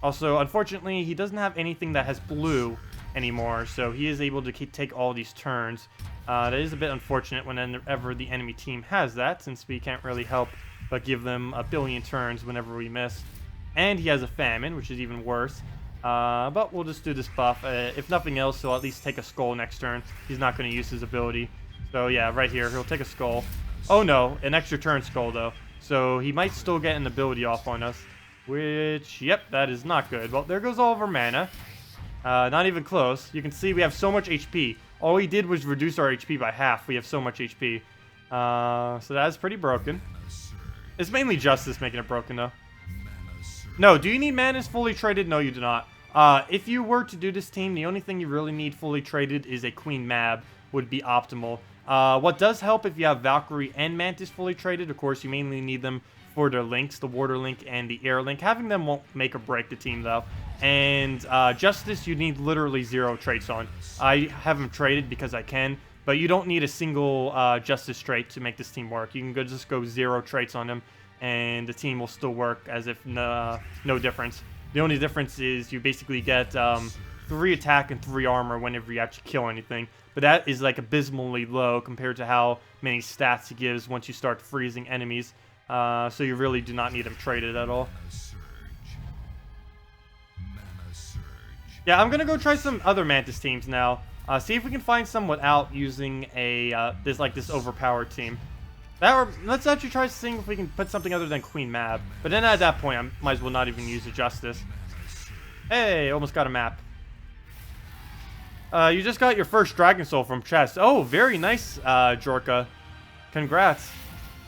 Also, unfortunately, he doesn't have anything that has blue anymore, so he is able to take all these turns. That is a bit unfortunate whenever the enemy team has that, since we can't really help but give them a billion turns whenever we miss. And he has a famine, which is even worse. But we'll just do this buff. If nothing else, he'll at least take a skull next turn. He's not going to use his ability. So yeah, right here, he'll take a skull. Oh no, an extra turn skull though. So he might still get an ability off on us. Which, yep, that is not good. Well, there goes all of our mana. Not even close. You can see we have so much HP. All he did was reduce our HP by half. We have so much HP. So that is pretty broken. It's mainly Justice making it broken though. No, do you need Mantis fully traded? No, you do not. If you were to do this team, the only thing you really need fully traded is a Queen Mab would be optimal. What does help if you have Valkyrie and Mantis fully traded, of course, you mainly need them for their links, the Water Link and the Air Link. Having them won't make or break the team, though. And Justice, you need literally 0 traits on. I have them traded because I can, but you don't need a single Justice trait to make this team work. You can just go 0 traits on them, and the team will still work as if no difference. The only difference is you basically get 3 attack and 3 armor whenever you actually kill anything. But that is like abysmally low compared to how many stats he gives once you start freezing enemies. So you really do not need him traded at all. Yeah, I'm gonna go try some other Mantis teams now. See if we can find some without using a this overpowered team. Let's actually try seeing if we can put something other than Queen Mab. But then at that point, I might as well not even use a Justice. Hey, almost got a map. You just got your first Dragon Soul from chest. Oh, very nice, Jorka. Congrats.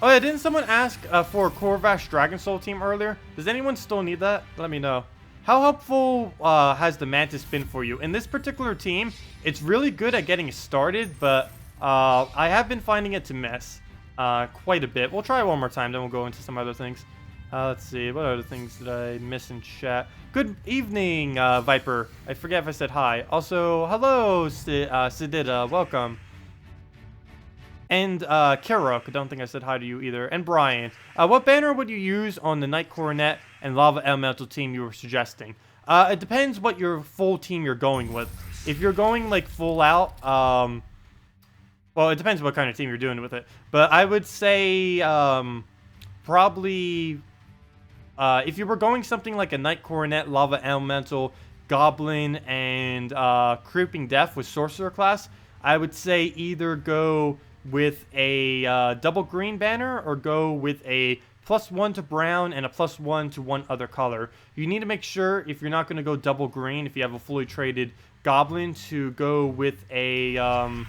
Oh yeah, didn't someone ask for a Corvash Dragon Soul team earlier? Does anyone still need that? Let me know. How helpful has the Mantis been for you? In this particular team, it's really good at getting started, but I have been finding it to miss quite a bit. We'll try it one more time, then we'll go into some other things. Let's see, what other things did I miss in chat? Good evening, Viper. I forget if I said hi. Also, hello, Sidida, welcome. And Karok, I don't think I said hi to you either. And Brian. What banner would you use on the Night Coronet and Lava Elemental team you were suggesting? It depends what your full team you're going with. If you're going like full out, well, it depends what kind of team you're doing with it. But I would say probably if you were going something like a Night Coronet, Lava Elemental, Goblin, and Creeping Death with Sorcerer class, I would say either go with a double green banner or go with a +1 to brown and a +1 to one other color. You need to make sure, if you're not going to go double green, if you have a fully traded Goblin, to go with a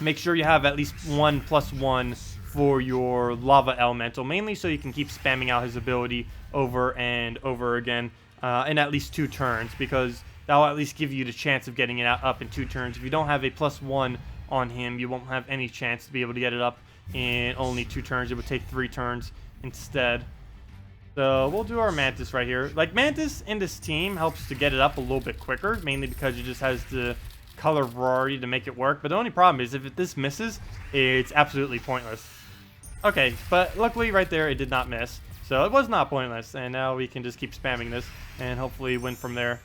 make sure you have at least one +1 for your Lava Elemental, mainly so you can keep spamming out his ability over and over again in at least 2 turns, because that will at least give you the chance of getting it up in 2 turns. If you don't have a +1 on him, you won't have any chance to be able to get it up in only 2 turns. It would take 3 turns instead. So we'll do our Mantis right here. Like, Mantis in this team helps to get it up a little bit quicker, mainly because it just has the color variety to make it work. But the only problem is if this misses, it's absolutely pointless. Okay, but luckily right there it did not miss. So it was not pointless, and now we can just keep spamming this and hopefully win from there.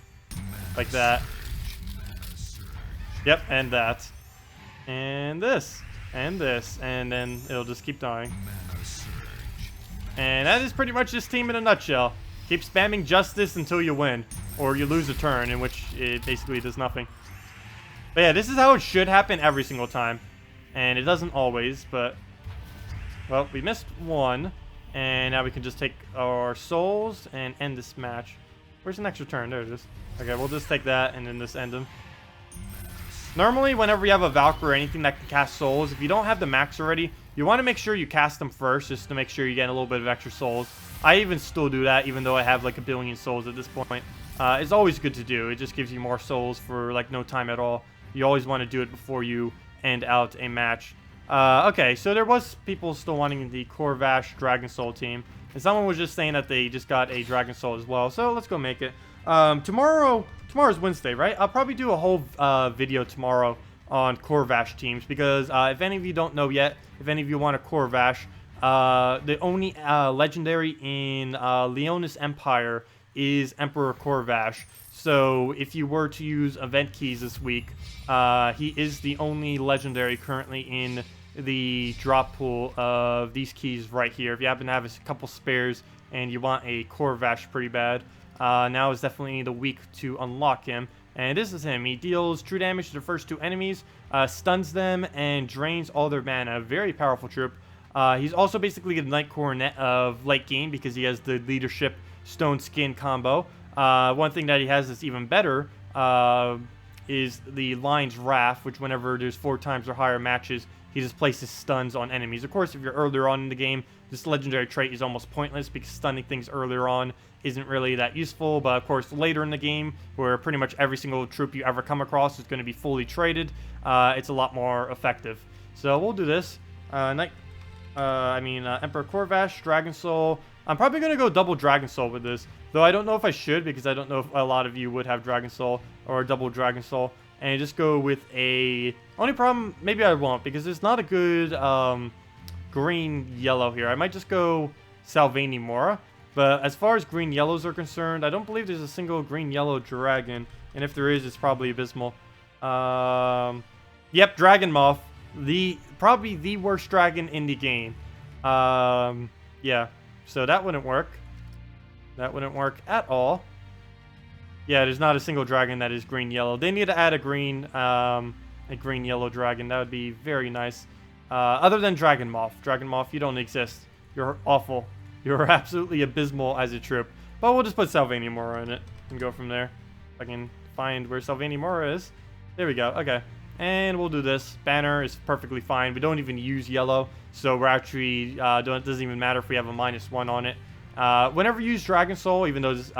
Like that. Yep, and that. And this. And this. And then it'll just keep dying. And that is pretty much this team in a nutshell. Keep spamming Justice until you win. Or you lose a turn, in which it basically does nothing. But yeah, this is how it should happen every single time. And it doesn't always, but... Well, we missed one. And now we can just take our souls and end this match. Where's an extra turn? There it is. Okay, we'll just take that and then just end them. Normally, whenever you have a Valkyrie or anything that can cast souls, if you don't have the max already, you want to make sure you cast them first, just to make sure you get a little bit of extra souls. I even still do that, even though I have like a billion souls at this point. It's always good to do. It just gives you more souls for like no time at all. You always want to do it before you end out a match. Okay, so there was people still wanting the Corvash Dragon Soul team. And someone was just saying that they just got a Dragon Soul as well. So let's go make it. Tomorrow's Wednesday, right? I'll probably do a whole video tomorrow on Corvash teams, because if any of you don't know yet, if any of you want a Corvash, the only legendary in Leonis Empire is Emperor Corvash. So if you were to use event keys this week, he is the only legendary currently in the drop pool of these keys right here. If you happen to have a couple spares and you want a Corvash pretty bad, now is definitely the week to unlock him. And this is him. He deals true damage to the first 2 enemies, stuns them, and drains all their mana. Very powerful troop. He's also basically the Knight Coronet of late game because he has the Leadership Stone Skin combo. One thing that he has that's even better is the Lion's Wrath, which whenever there's 4 times or higher matches, he just places stuns on enemies. Of course, if you're earlier on in the game, this legendary trait is almost pointless because stunning things earlier on isn't really that useful. But of course, later in the game, where pretty much every single troop you ever come across is going to be fully traded, it's a lot more effective. So we'll do this. Emperor Corvash, Dragon Soul. I'm probably going to go double Dragon Soul with this, though I don't know if I should because I don't know if a lot of you would have Dragon Soul or double Dragon Soul. And just go with a... Only problem, maybe I won't, because there's not a good green-yellow here. I might just go Salvani Mora. But as far as green-yellows are concerned, I don't believe there's a single green-yellow dragon. And if there is, it's probably abysmal. Yep, Dragon Moth. Probably the worst dragon in the game. Yeah, so that wouldn't work. That wouldn't work at all. Yeah, there's not a single dragon that is green-yellow. They need to add a green-yellow dragon. That would be very nice. Other than Dragon Moth. Dragon Moth, you don't exist. You're awful. You're absolutely abysmal as a troop. But we'll just put Salvani Mora in it and go from there. If I can find where Salvani Mora is. There we go. Okay. And we'll do this. Banner is perfectly fine. We don't even use yellow. So we're actually... it doesn't even matter if we have a -1 on it. Whenever you use Dragon Soul, even though this...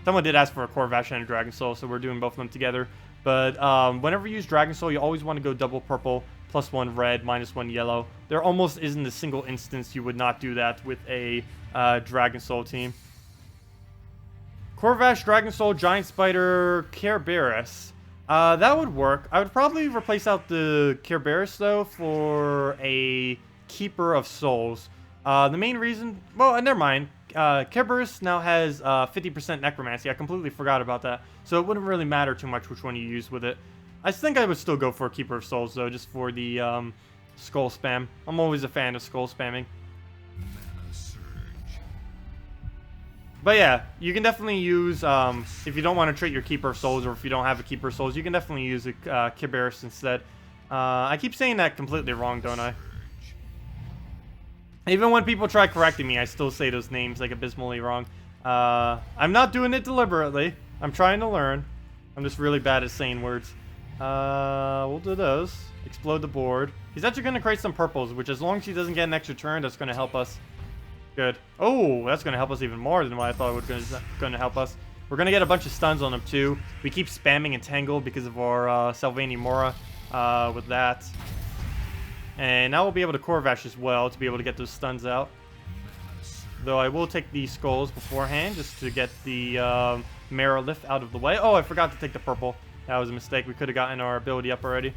someone did ask for a Corvash and a Dragon Soul, so we're doing both of them together. But whenever you use Dragon Soul, you always want to go double purple, +1 red, -1 yellow. There almost isn't a single instance you would not do that with a Dragon Soul team. Corvash, Dragon Soul, Giant Spider, Kerberos. That would work. I would probably replace out the Kerberos, though, for a Keeper of Souls. The main reason... Well, never mind. Kerberos now has 50% Necromancy. I completely forgot about that. So it wouldn't really matter too much which one you use with it. I think I would still go for a Keeper of Souls, though, just for the skull spam. I'm always a fan of skull spamming. But yeah, you can definitely use, if you don't want to trait your Keeper of Souls, or if you don't have a Keeper of Souls, you can definitely use a Kerberos instead. I keep saying that completely wrong, don't I? Even when people try correcting me, I still say those names like abysmally wrong. I'm not doing it deliberately. I'm trying to learn. I'm just really bad at saying words. We'll do those. Explode the board. He's actually going to create some purples, which as long as he doesn't get an extra turn, that's going to help us. Good. Oh, that's going to help us even more than what I thought it was going to help us. We're going to get a bunch of stuns on him, too. We keep spamming Entangle because of our Salvani Mora with that. And now we'll be able to Corvash as well to be able to get those stuns out. Though I will take these skulls beforehand just to get the Merilith out of the way. Oh, I forgot to take the purple. That was a mistake. We could have gotten our ability up already.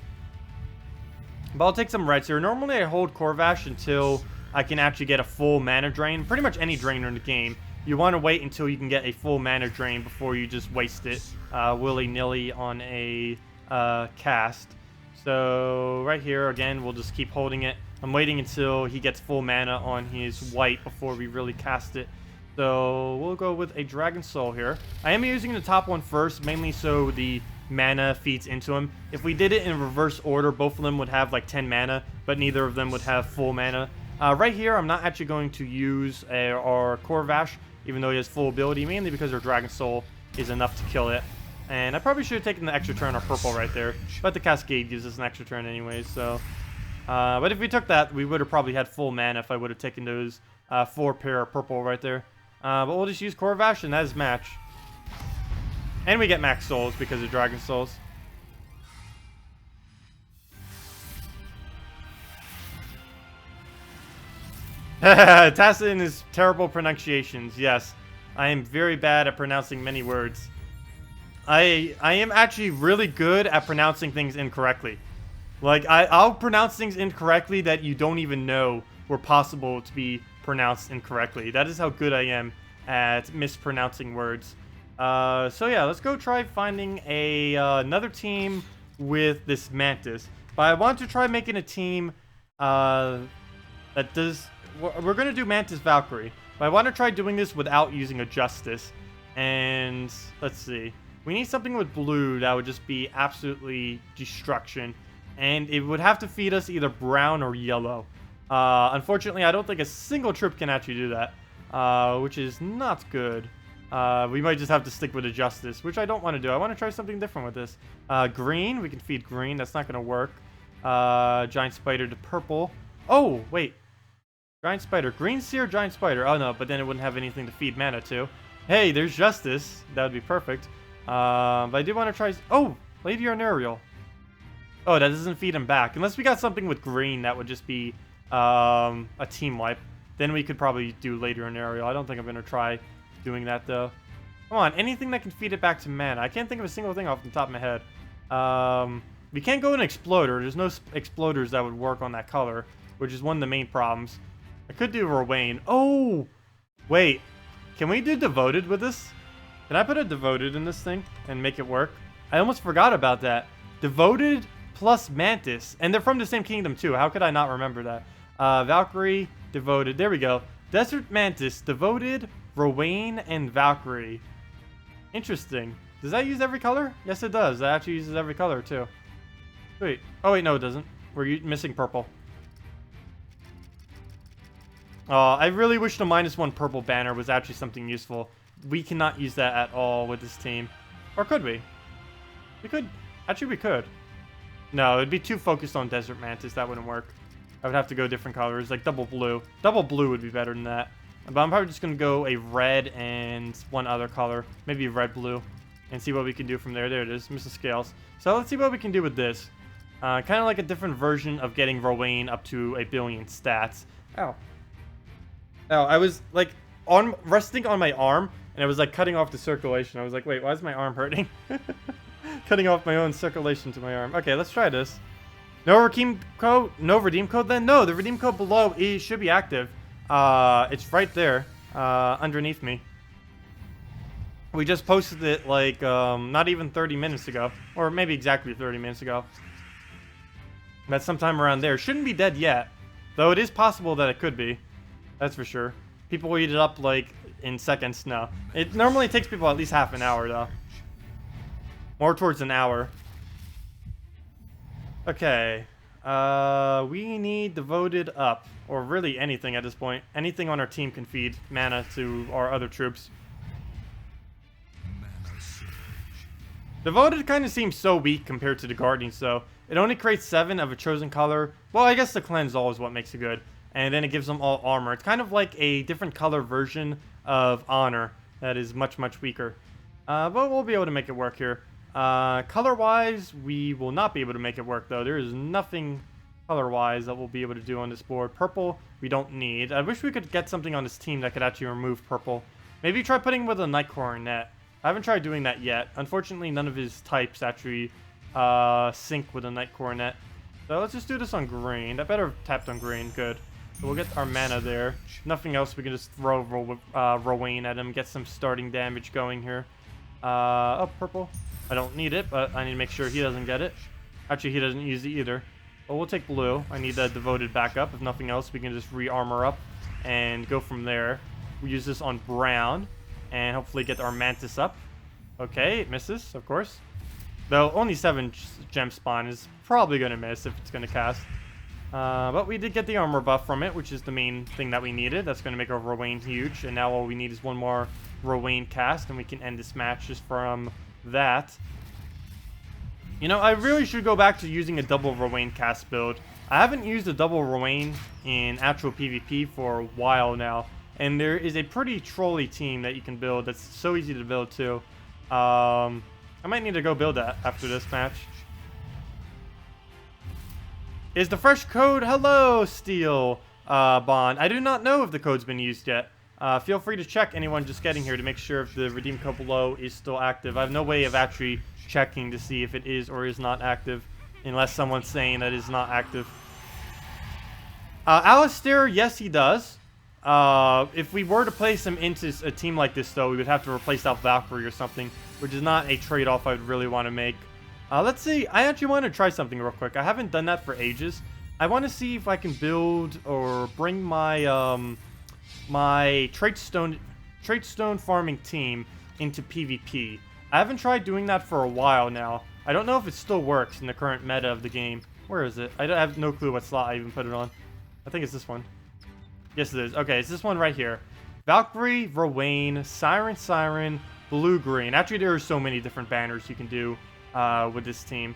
But I'll take some reds here. Normally I hold Corvash until I can actually get a full mana drain. Pretty much any drainer in the game. You want to wait until you can get a full mana drain before you just waste it willy-nilly on a cast. So right here, again, we'll just keep holding it. I'm waiting until he gets full mana on his white before we really cast it. So we'll go with a Dragon Soul here. I am using the top one first, mainly so the mana feeds into him. If we did it in reverse order, both of them would have like 10 mana, but neither of them would have full mana. Right here, I'm not actually going to use our Corvash, even though he has full ability, mainly because our Dragon Soul is enough to kill it. And I probably should have taken the extra turn on purple right there. But the Cascade gives us an extra turn anyways, so... but if we took that, we would have probably had full mana if I would have taken those 4 pair of purple right there. But we'll just use Corvash, and that is match. And we get max souls because of Dragon Souls. Tacet and his terrible pronunciations, yes. I am very bad at pronouncing many words. I am actually really good at pronouncing things incorrectly. Like, I'll pronounce things incorrectly that you don't even know were possible to be pronounced incorrectly. That is how good I am at mispronouncing words. So yeah, let's go try finding another team with this Mantis. But I want to try making a team that does... We're going to do Mantis Valkyrie. But I want to try doing this without using a Justice. And let's see. We need something with blue that would just be absolutely destruction. And it would have to feed us either brown or yellow. Unfortunately, I don't think a single troop can actually do that. Which is not good. We might just have to stick with a Justice, which I don't want to do. I want to try something different with this. Green, we can feed green. That's not going to work. Giant Spider to purple. Oh, wait. Giant Spider. Green Seer, Giant Spider. Oh, no, but then it wouldn't have anything to feed mana to. Hey, there's Justice. That would be perfect. But I do want to try... Oh, Lady Arnarial. Oh, that doesn't feed him back. Unless we got something with green that would just be a team wipe. Then we could probably do Lady Arnarial. I don't think I'm going to try doing that, though. Come on, anything that can feed it back to mana. I can't think of a single thing off the top of my head. We can't go an Exploder. There's no Exploders that would work on that color, which is one of the main problems. I could do Rowain. Oh! Wait. Can we do Devoted with this? Can I put a Devoted in this thing and make it work? I almost forgot about that. Devoted plus Mantis. And they're from the same kingdom, too. How could I not remember that? Valkyrie, Devoted. There we go. Desert Mantis, Devoted, Rowain, and Valkyrie. Interesting. Does that use every color? Yes, it does. That actually uses every color, too. Wait. Oh, wait, no, it doesn't. We're missing purple. I really wish the -1 purple banner was actually something useful. We cannot use that at all with this team. Or could we? We could. Actually, we could. No, it'd be too focused on Desert Mantis. That wouldn't work. I would have to go different colors, like double blue. Double blue would be better than that. But I'm probably just going to go a red and one other color. Maybe red-blue. And see what we can do from there. There it is. Mr. Scales. So let's see what we can do with this. Kind of like a different version of getting Rowain up to 1 billion stats. Ow. Oh, I was like resting on my arm, and I was like cutting off the circulation. I was like, wait, why is my arm hurting? Cutting off my own circulation to my arm. Okay, let's try this. No redeem code? No redeem code then? No, the redeem code below should be active. It's right there, underneath me. We just posted it like not even 30 minutes ago, or maybe exactly 30 minutes ago. That's sometime around there. Shouldn't be dead yet, though it is possible that it could be. That's for sure. People will eat it up, like, in seconds. No. It normally takes people at least half an hour, though. More towards an hour. Okay. We need Devoted up. Or really anything at this point. Anything on our team can feed mana to our other troops. Devoted kind of seems so weak compared to the Guardians, though. It only creates 7 of a chosen color. Well, I guess the Cleanse All is what makes it good. And then it gives them all armor. It's kind of like a different color version of Honor that is much, much weaker. But we'll be able to make it work here. Color-wise, we will not be able to make it work, though. There is nothing color-wise that we'll be able to do on this board. Purple, we don't need. I wish we could get something on this team that could actually remove purple. Maybe try putting with a Night Coronet. I haven't tried doing that yet. Unfortunately, none of his types actually sync with a Night Coronet. So let's just do this on green. That better have tapped on green. Good. So we'll get our mana there. Nothing else. We can just throw Rowain at him. Get some starting damage going here. Oh, purple. I don't need it, but I need to make sure he doesn't get it. Actually, he doesn't use it either. But we'll take blue. I need that Devoted backup. If nothing else, we can just re-armor up and go from there. We use this on brown and hopefully get our Mantis up. Okay, it misses, of course. Though only 7 gem spawn is probably going to miss if it's going to cast. But we did get the armor buff from it, which is the main thing that we needed. That's going to make our Rowain huge. And now all we need is one more Rowain cast, and we can end this match just from that. You know, I really should go back to using a double Rowain cast build. I haven't used a double Rowain in actual PvP for a while now. And there is a pretty trolly team that you can build that's so easy to build too. I might need to go build that after this match. Is the fresh code? Hello, Steel Bond. I do not know if the code's been used yet. Feel free to check anyone just getting here to make sure if the redeem code below is still active. I have no way of actually checking to see if it is or is not active, unless someone's saying that it's not active. Alistair, yes, he does. If we were to place him into a team like this, though, we would have to replace out Valkyrie or something, which is not a trade-off I would really want to make. Let's see. I actually want to try something real quick. I haven't done that for ages. I want to see if I can build or bring my my trait stone farming team into PvP. I haven't tried doing that for a while now. I don't know if it still works in the current meta of the game. Where is it? I have no clue what slot I even put it on. I think it's this one. Yes, it is. Okay, it's this one right here. Valkyrie, Verwain, Siren, Blue-Green. Actually, there are so many different banners you can do with this team.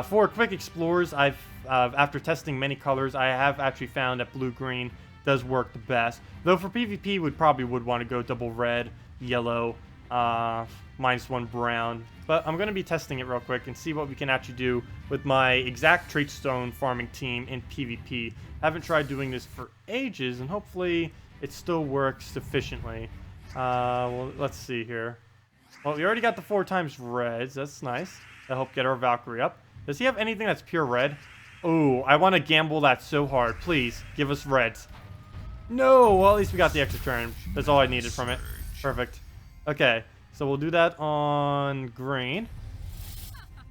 For quick explorers, after testing many colors, I have actually found that Blue-Green does work the best. Though for PvP, would want to go double red, yellow, -1 brown. But I'm going to be testing it real quick and see what we can actually do with my exact trait stone farming team in PvP. Haven't tried doing this for ages, and hopefully it still works sufficiently. Well, let's see here. Well, we already got the 4 times reds. That's nice. That'll help get our Valkyrie up. Does he have anything that's pure red? Oh, I want to gamble that so hard. Please, give us reds. No! Well, at least we got the extra turn. That's all I needed from it. Perfect. Okay, so we'll do that on green.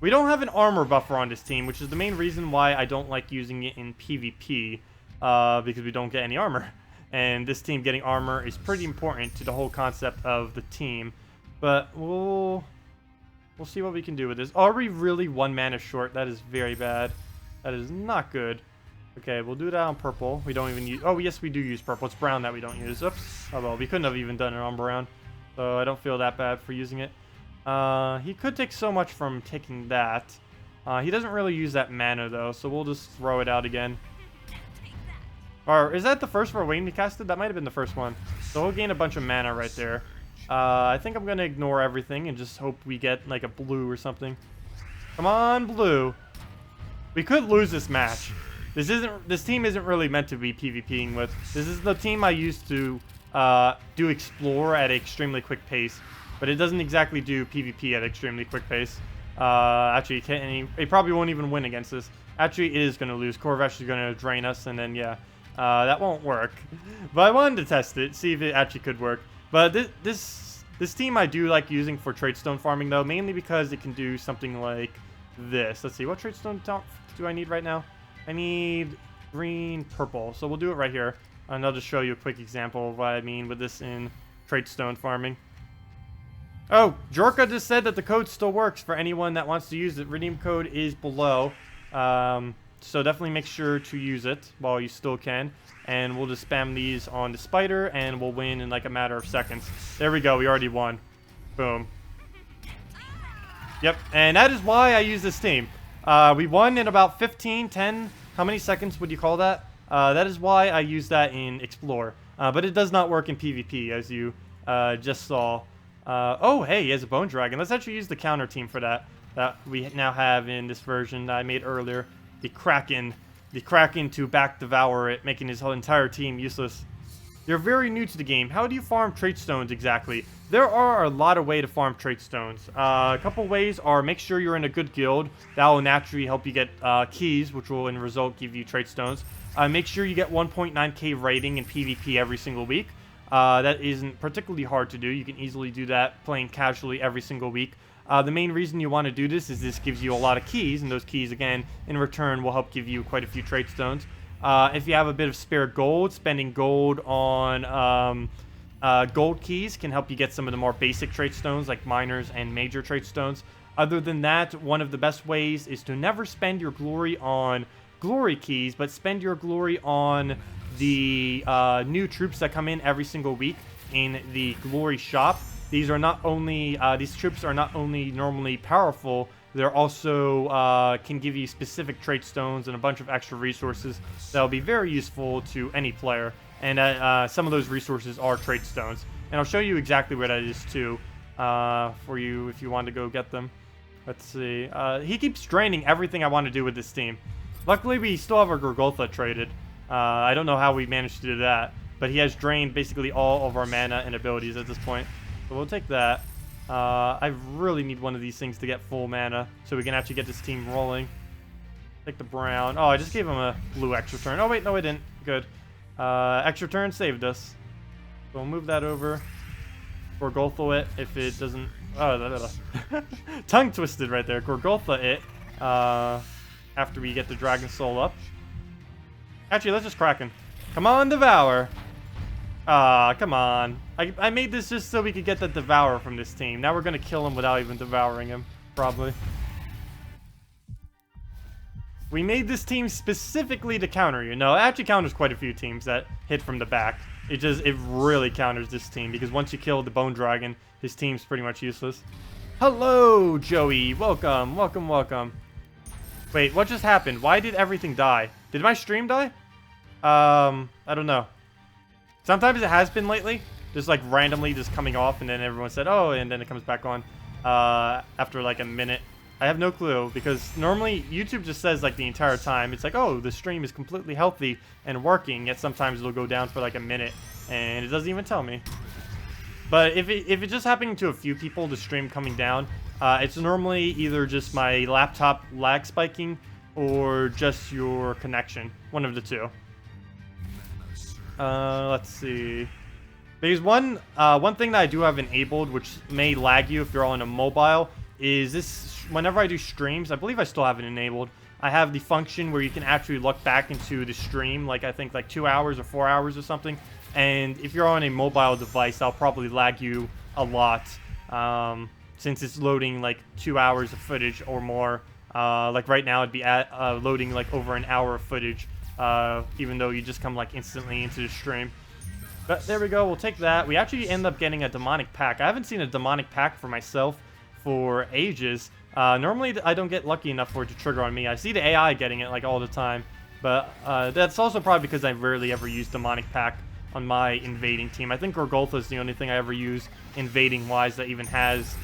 We don't have an armor buffer on this team, which is the main reason why I don't like using it in PvP. Because we don't get any armor. And this team getting armor is pretty important to the whole concept of the team. But we'll see what we can do with this. Are we really 1 mana short? That is very bad. That is not good. Okay, we'll do that on purple. We don't even use... Oh, yes, we do use purple. It's brown that we don't use. Oops. Oh, well, we couldn't have even done it on brown. So I don't feel that bad for using it. He could take so much from taking that. He doesn't really use that mana, though, so we'll just throw it out again. Or is that the first Verwain we casted? That might have been the first one. So we'll gain a bunch of mana right there. I think I'm going to ignore everything and just hope we get, like, a blue or something. Come on, blue. We could lose this match. This team isn't really meant to be PvPing with. This is the team I used to do explore at an extremely quick pace. But it doesn't exactly do PvP at an extremely quick pace. Actually, it probably won't even win against this. Actually, it is going to lose. Corvesh is going to drain us, and then, yeah. That won't work. But I wanted to test it, see if it actually could work. But this team I do like using for trait stone farming, though, mainly because it can do something like this. Let's see, what trait stone do I need right now? I need green, purple. So we'll do it right here. And I'll just show you a quick example of what I mean with this in trait stone farming. Oh, Jorka just said that the code still works for anyone that wants to use it. Redeem code is below. So definitely make sure to use it while you still can. And we'll just spam these on the spider, and we'll win in like a matter of seconds. There we go. We already won. Boom. Yep. And that is why I use this team. We won in about 15, 10. How many seconds would you call that? That is why I use that in Explore. But it does not work in PvP, as you just saw. Oh, hey, he has a Bone Dragon. Let's actually use the counter team for that. That we now have in this version that I made earlier. The Kraken to back devour it, making his whole entire team useless. You're very new to the game. How do you farm trait stones exactly? There are a lot of ways to farm trait stones. A couple ways are make sure you're in a good guild. That will naturally help you get keys, which will in result give you trait stones. Make sure you get 1.9k rating in PvP every single week. That isn't particularly hard to do. You can easily do that playing casually every single week. The main reason you want to do this is this gives you a lot of keys, and those keys, again, in return, will help give you quite a few trait stones. If you have a bit of spare gold, spending gold on gold keys can help you get some of the more basic trait stones, like minors and major trait stones. Other than that, one of the best ways is to never spend your glory on glory keys, but spend your glory on the new troops that come in every single week in the glory shop. These are not only these troops are not only normally powerful, they're also can give you specific trait stones and a bunch of extra resources that will be very useful to any player. And some of those resources are trait stones, and I'll show you exactly where that is too for you if you want to go get them. Let's see. He keeps draining everything I want to do with this team. Luckily, we still have our Gorgoltha traded. I don't know how we managed to do that, but he has drained basically all of our mana and abilities at this point. So we'll take that. I really need one of these things to get full mana so we can actually get this team rolling. Take the brown. Oh, I just gave him a blue extra turn. Oh, wait, no, I didn't. Good. Extra turn saved us. So we'll move that over. Gorgoltha it if it doesn't... Oh, tongue twisted right there. Gorgoltha it after we get the Dragon Soul up. Actually, let's just Kraken. Come on, Devour. Ah, come on. I made this just so we could get the Devour from this team. Now we're going to kill him without even devouring him. Probably. We made this team specifically to counter you. No, it actually counters quite a few teams that hit from the back. It really counters this team because once you kill the Bone Dragon, his team's pretty much useless. Hello, Joey. Welcome, welcome, welcome. Wait, what just happened? Why did everything die? Did my stream die? I don't know. Sometimes it has been lately. Just like randomly just coming off and then everyone said, oh, and then it comes back on after like a minute. I have no clue because normally YouTube just says like the entire time. It's like, oh, the stream is completely healthy and working. Yet sometimes it'll go down for like a minute and it doesn't even tell me. But if it's just happening to a few people, the stream coming down, it's normally either just my laptop lag spiking or just your connection. One of the two. Let's see. Because one thing that I do have enabled, which may lag you if you're on a mobile, is this. Whenever I do streams, I believe I still have it enabled. I have the function where you can actually look back into the stream, like I think like 2 hours or 4 hours or something. And if you're on a mobile device, I'll probably lag you a lot, since it's loading like 2 hours of footage or more. Like right now, it'd be loading like over an hour of footage, even though you just come like instantly into the stream. But there we go. We'll take that. We actually end up getting a demonic pack. I haven't seen a demonic pack for myself for ages. Normally, I don't get lucky enough for it to trigger on me. I see the AI getting it like all the time, but that's also probably because I rarely ever use demonic pack on my invading team. I think Gorgoltha is the only thing I ever use invading-wise that even has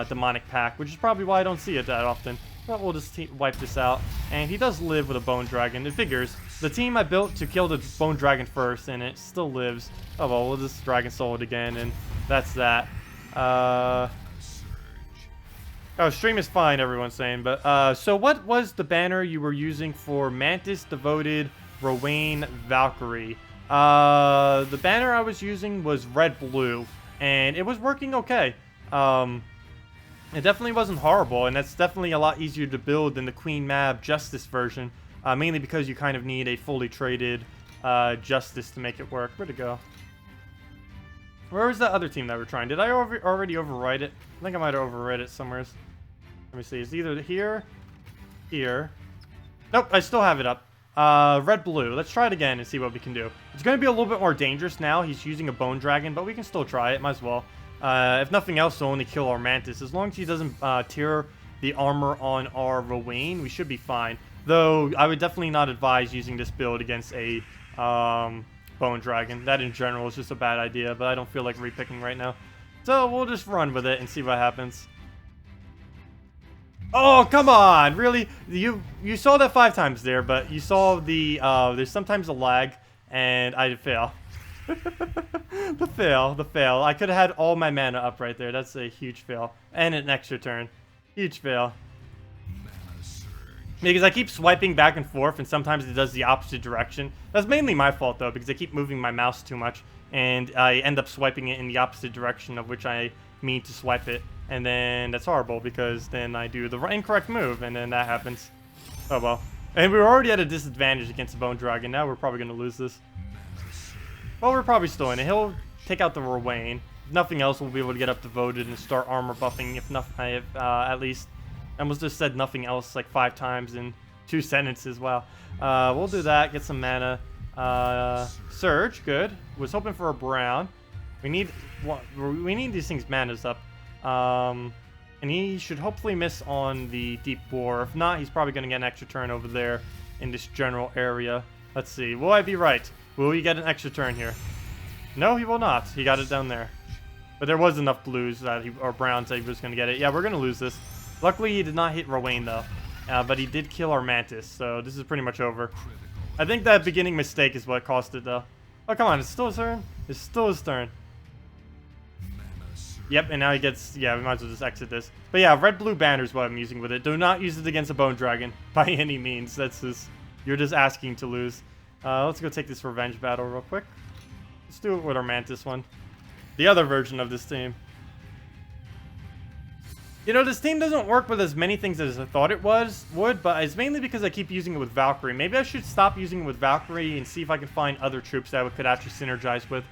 demonic pack, which is probably why I don't see it that often. But we'll just wipe this out. And he does live with a Bone Dragon. It figures. The team I built to kill the Bone Dragon first, and it still lives. Oh well, we'll just Dragon Soul it again, and that's that. Oh, stream is fine, everyone's saying. But, so what was the banner you were using for Mantis, Devoted, Rowan, Valkyrie? The banner I was using was red-blue, and it was working okay. It definitely wasn't horrible, and that's definitely a lot easier to build than the Queen Mab Justice version, mainly because you kind of need a fully traded Justice to make it work. Where'd it go? Where was that other team that we're trying? Did I already overwrite it? I think I might have overwritten it somewhere. Let me see. It's either here, here. Nope, I still have it up. Red-blue. Let's try it again and see what we can do. It's going to be a little bit more dangerous now. He's using a Bone Dragon, but we can still try it. Might as well. If nothing else, it'll only kill our Mantis. As long as he doesn't tear the armor on our Rowan, we should be fine. Though, I would definitely not advise using this build against a Bone Dragon. That in general is just a bad idea, but I don't feel like repicking right now. So, we'll just run with it and see what happens. Oh, come on! Really? You saw that 5 times there, but you saw the, there's sometimes a lag, and I fail. The fail. I could have had all my mana up right there. That's a huge fail. And an extra turn. Huge fail. Because I keep swiping back and forth, and sometimes it does the opposite direction. That's mainly my fault, though, because I keep moving my mouse too much, and I end up swiping it in the opposite direction of which I mean to swipe it. And then that's horrible, because then I do the incorrect move, and then that happens. Oh, well. And we were already at a disadvantage against the Bone Dragon. Now we're probably going to lose this. Well, we're probably still in it. He'll take out the Rowan. If nothing else, we'll be able to get up Devoted and start armor buffing, if nothing, at least. I almost just said nothing else like 5 times in 2 sentences. Wow. We'll do that. Get some mana. Surge. Good. Was hoping for a brown. We need these things manas up. And he should hopefully miss on the Deep War. If not, he's probably going to get an extra turn over there in this general area. Let's see. Will I be right? Will he get an extra turn here? No, he will not. He got it down there. But there was enough blues that or browns that he was going to get it. Yeah, we're going to lose this. Luckily, he did not hit Rowan, though. But he did kill our Mantis, so this is pretty much over. I think that beginning mistake is what cost it, though. Oh, come on. It's still his turn? It's still his turn. Yep, and now he gets... Yeah, we might as well just exit this. But yeah, red-blue banner is what I'm using with it. Do not use it against a Bone Dragon by any means. That's just... You're just asking to lose. Let's go take this revenge battle real quick. Let's do it with our Mantis one. The other version of this team. You know, this team doesn't work with as many things as I thought it would, but it's mainly because I keep using it with Valkyrie. Maybe I should stop using it with Valkyrie and see if I can find other troops that I could actually synergize with.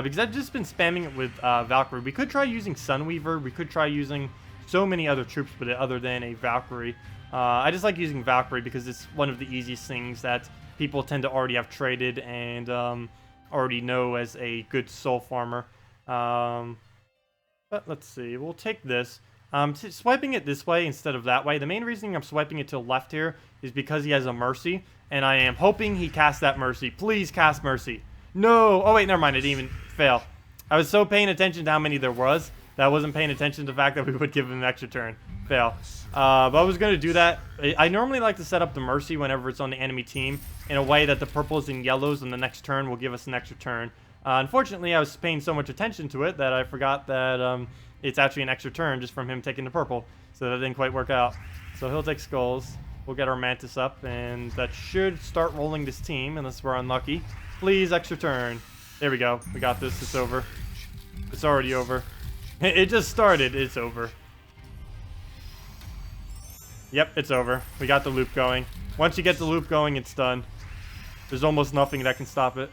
Because I've just been spamming it with Valkyrie. We could try using Sunweaver. We could try using so many other troops with it other than a Valkyrie. I just like using Valkyrie because it's one of the easiest things that people tend to already have traded and already know as a good soul farmer. But let's see. We'll take this. Swiping it this way instead of that way. The main reason I'm swiping it to the left here is because he has a Mercy. And I am hoping he casts that Mercy. Please cast Mercy. No! Oh, wait, never mind. It didn't even fail. I was so paying attention to how many there was that I wasn't paying attention to the fact that we would give him an extra turn. Fail. But I was going to do that. I normally like to set up the Mercy whenever it's on the enemy team in a way that the purples and yellows on the next turn will give us an extra turn. Unfortunately, I was paying so much attention to it that I forgot that it's actually an extra turn just from him taking the purple. So that didn't quite work out. So he'll take skulls. We'll get our Mantis up, and that should start rolling this team, unless we're unlucky. Please, extra turn. There we go. We got this. It's over. It's already over. It just started. It's over. Yep, it's over. We got the loop going. Once you get the loop going, it's done. There's almost nothing that can stop it.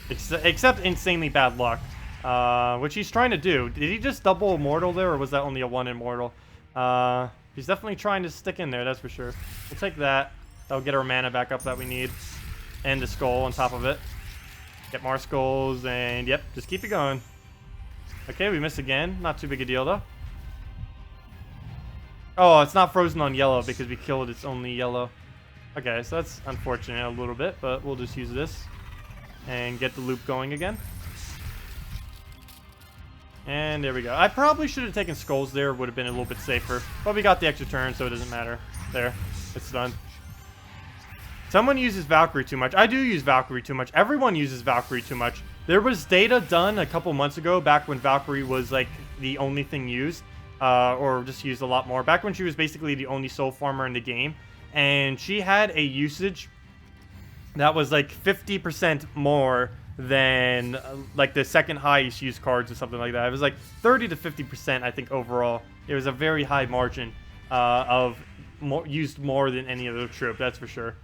Except insanely bad luck. Which he's trying to do. Did he just double immortal there, or was that only a 1 immortal? He's definitely trying to stick in there, that's for sure. We'll take that. That'll get our mana back up that we need. And the skull on top of it. Get more skulls, and yep, just keep it going. Okay, we missed again. Not too big a deal, though. Oh, it's not frozen on yellow because we killed its only yellow. Okay, so that's unfortunate a little bit, but we'll just use this. And get the loop going again. And there we go. I probably should have taken skulls there. Would have been a little bit safer. But we got the extra turn, so it doesn't matter. There. It's done. Someone uses Valkyrie too much. I do use Valkyrie too much. Everyone uses Valkyrie too much. There was data done a couple months ago, back when Valkyrie was like the only thing used. Or just used a lot more. Back when she was basically the only soul farmer in the game. And she had a usage that was like 50% more than like the second highest used cards or something like that. It was like 30 to 50%, I think, overall. It was a very high margin of used more than any other troop, that's for sure.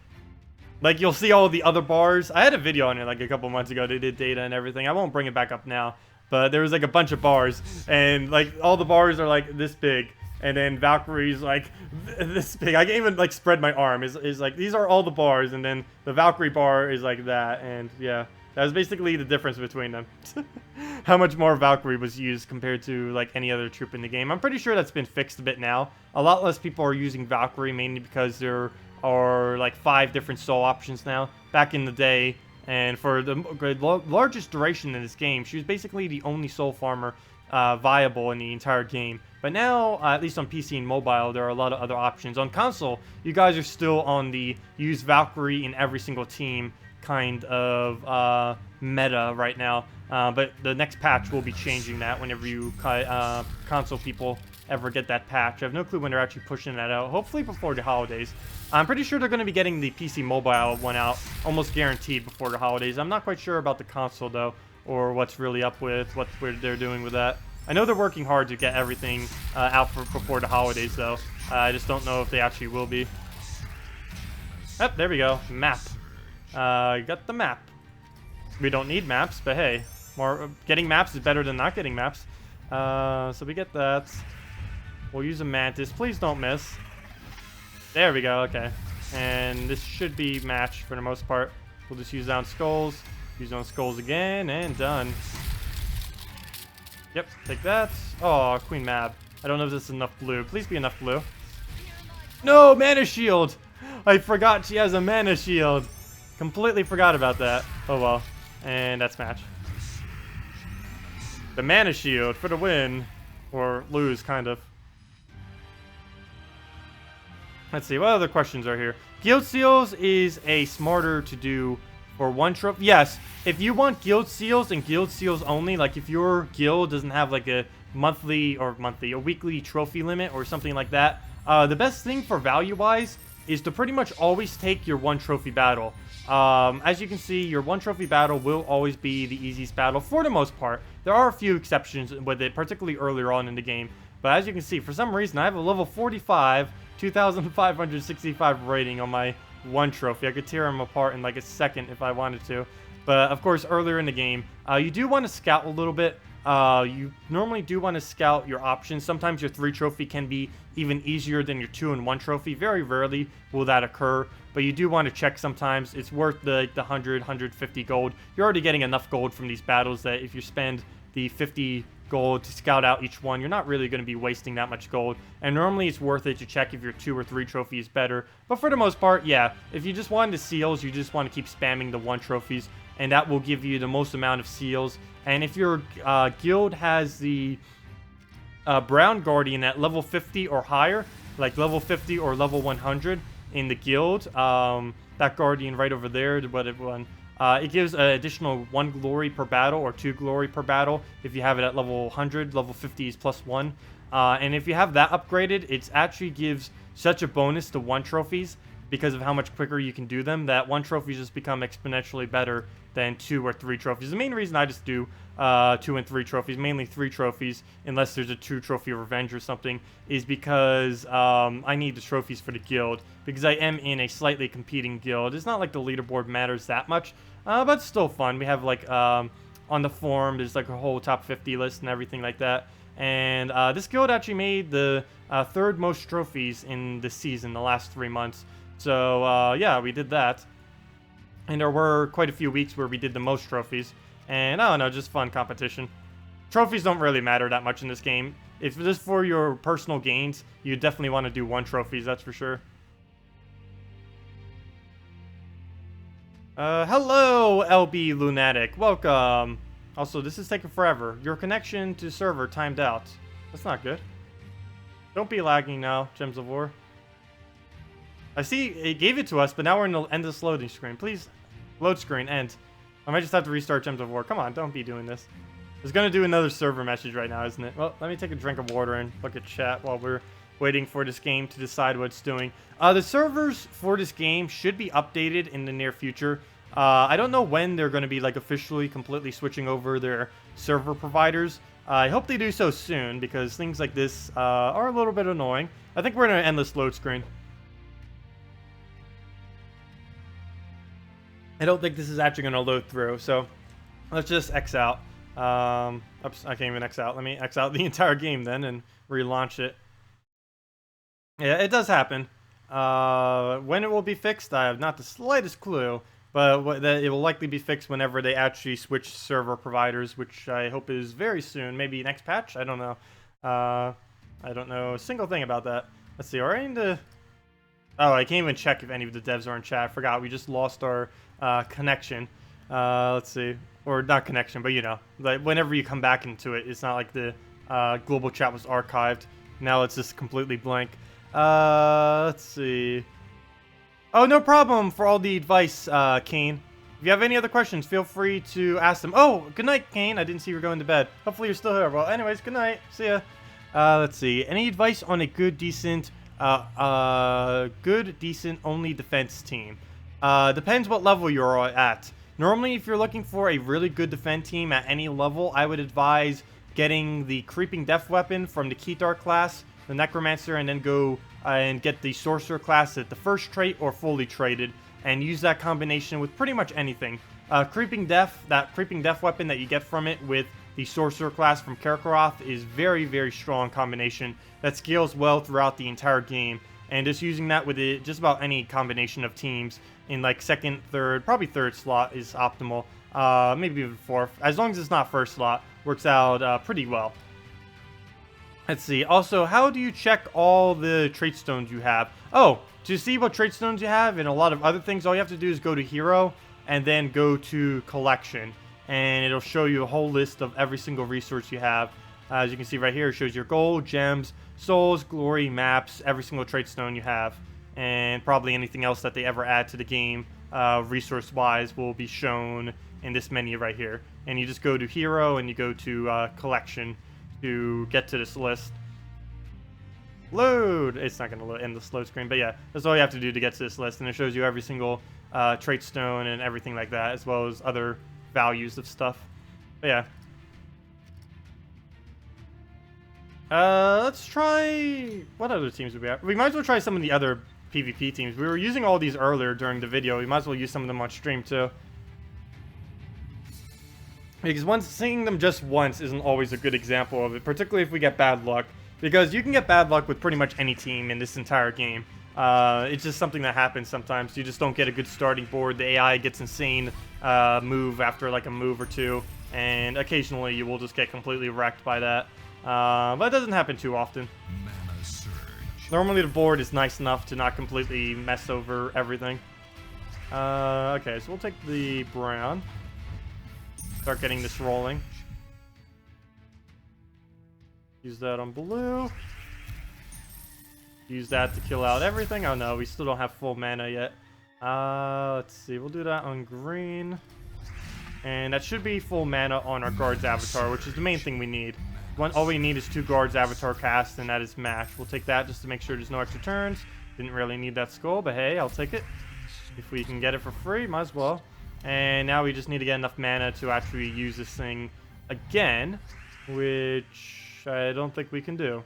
Like, you'll see all the other bars. I had a video on it like a couple months ago. They did data and everything. I won't bring it back up now. But there was like a bunch of bars. And like all the bars are like this big. And then Valkyrie's like this big. I can't even like spread my arm. Is like, these are all the bars. And then the Valkyrie bar is like that. And yeah, that was basically the difference between them. How much more Valkyrie was used compared to like any other troop in the game. I'm pretty sure that's been fixed a bit now. A lot less people are using Valkyrie, mainly because there are like 5 different soul options now. Back in the day, and for the largest duration in this game, she was basically the only soul farmer viable in the entire game. But now, at least on PC and mobile, there are a lot of other options. On console, you guys are still on the use Valkyrie in every single team kind of meta right now. But the next patch will be changing that whenever you console people ever get that patch. I have no clue when they're actually pushing that out. Hopefully before the holidays. I'm pretty sure they're going to be getting the PC mobile one out almost guaranteed before the holidays. I'm not quite sure about the console though, or what's really up with what they're doing with that. I know they're working hard to get everything out before the holidays though. I just don't know if they actually will be. Yep, there we go. Map. Got the map. We don't need maps, but hey, getting maps is better than not getting maps. So we get that. We'll use a Mantis. Please don't miss. There we go, okay. And this should be matched for the most part. We'll just use down skulls. Use on skulls again, and done. Yep, take that. Oh, Queen Mab. I don't know if this is enough blue. Please be enough blue. No, mana shield! I forgot she has a mana shield. Completely forgot about that. Oh well. And that's match. The mana shield for the win. Or lose, kind of. Let's see, what other questions are here? Guild Seals is a smarter to do for one trophy. Yes, if you want Guild Seals and Guild Seals only, like if your guild doesn't have like a a weekly trophy limit or something like that, the best thing for value-wise is to pretty much always take your 1 trophy battle. As you can see, your 1 trophy battle will always be the easiest battle for the most part. There are a few exceptions with it, particularly earlier on in the game. But as you can see, for some reason, I have a level 45, 2,565 rating on my one trophy. I could tear them apart in like a second if I wanted to. But of course, earlier in the game, you do want to scout a little bit. You normally do want to scout your options. Sometimes your 3 trophy can be even easier than your 2 and 1 trophy. Very rarely will that occur, but you do want to check sometimes. It's worth the 100, 150 gold. You're already getting enough gold from these battles that if you spend the 50 gold to scout out each one, you're not really going to be wasting that much gold. And normally it's worth it to check if your 2 or 3 trophy is better. But for the most part, yeah, if you just want the seals, you just want to keep spamming the 1 trophies, and that will give you the most amount of seals. And if your guild has the Brown Guardian at level 50 or higher, like level 50 or level 100 in the guild, that Guardian right over there, it gives an additional 1 glory per battle or 2 glory per battle if you have it at level 100. Level 50 is +1. And if you have that upgraded, it actually gives such a bonus to 1 trophies because of how much quicker you can do them, that 1 trophies just become exponentially better than 2 or 3 trophies. The main reason I just do 2 and 3 trophies, mainly 3 trophies, unless there's a 2 trophy revenge or something, is because I need the trophies for the guild, because I am in a slightly competing guild. It's not like the leaderboard matters that much, but it's still fun. We have like on the forum, there's like a whole top 50 list and everything like that. And this guild actually made the 3rd most trophies in the season, the last 3 months. So yeah, we did that. And there were quite a few weeks where we did the most trophies. And I don't know, just fun competition. Trophies don't really matter that much in this game. If it is for your personal gains, you definitely want to do 1 trophies, that's for sure. Hello, LB Lunatic. Welcome. Also, this is taking forever. Your connection to server timed out. That's not good. Don't be lagging now, Gems of War. I see it gave it to us, but now we're in the end of this loading screen. Please, load screen, end. I might just have to restart Gems of War. Come on, don't be doing this. It's going to do another server message right now, isn't it? Well, let me take a drink of water and look at chat while we're waiting for this game to decide what it's doing. The servers for this game should be updated in the near future. I don't know when they're going to be like officially completely switching over their server providers. I hope they do so soon, because things like this are a little bit annoying. I think we're in an endless load screen. I don't think this is actually going to load through, so let's just X out. Oops, I can't even X out. Let me X out the entire game then and relaunch it. Yeah, it does happen. When it will be fixed, I have not the slightest clue, but it will likely be fixed whenever they actually switch server providers, which I hope is very soon. Maybe next patch? I don't know. I don't know a single thing about that. Let's see, are I in the... Oh, I can't even check if any of the devs are in chat. I forgot, we just lost our connection. Let's see. Or not connection, but you know, like whenever you come back into it, it's not like the global chat was archived. Now it's just completely blank. Let's see. Oh, no problem for all the advice, Kane. If you have any other questions, feel free to ask them. Oh, good night, Kane. I didn't see you were going to bed. Hopefully you're still here. Well, anyways, good night. See ya. Let's see. Any advice on a good, decent only defense team? Depends what level you're at. Normally, if you're looking for a really good defense team at any level, I would advise getting the Creeping Death Weapon from the Ketar class, the Necromancer, and then go and get the Sorcerer class at the first trait or fully traded, and use that combination with pretty much anything. That Creeping Death Weapon that you get from it with the Sorcerer class from Karkaroth is very, very strong combination that scales well throughout the entire game. And just using that with just about any combination of teams in like second, third, probably third slot is optimal. Maybe even fourth. As long as it's not first slot, works out pretty well. Let's see. Also, how do you check all the trait stones you have? Oh, to see what trait stones you have and a lot of other things, all you have to do is go to Hero and then go to Collection. And it'll show you a whole list of every single resource you have. As you can see right here, it shows your gold, gems, souls, glory, maps, every single trait stone you have. And probably anything else that they ever add to the game, resource-wise, will be shown in this menu right here. And you just go to Hero and you go to Collection to get to this list. Load! It's not going to end the slow screen, but yeah, that's all you have to do to get to this list. And it shows you every single trait stone and everything like that, as well as other values of stuff. But yeah. Let's try... What other teams do we have? We might as well try some of the other PvP teams. We were using all these earlier during the video. We might as well use some of them on stream too. Because seeing them just once isn't always a good example of it, particularly if we get bad luck. Because you can get bad luck with pretty much any team in this entire game. It's just something that happens sometimes. You just don't get a good starting board. The AI gets insane move after like a move or two. And occasionally you will just get completely wrecked by that. But it doesn't happen too often. Normally the board is nice enough to not completely mess over everything. Okay, so we'll take the brown. Start getting this rolling. Use that on blue. Use that to kill out everything. Oh no, we still don't have full mana yet. Let's see, we'll do that on green. And that should be full mana on our guard's avatar, which is the main thing we need. All we need is 2 guards avatar cast, and that is match. We'll take that just to make sure there's no extra turns. Didn't really need that skull, but hey, I'll take it. If we can get it for free, might as well. And now we just need to get enough mana to actually use this thing again, which I don't think we can do.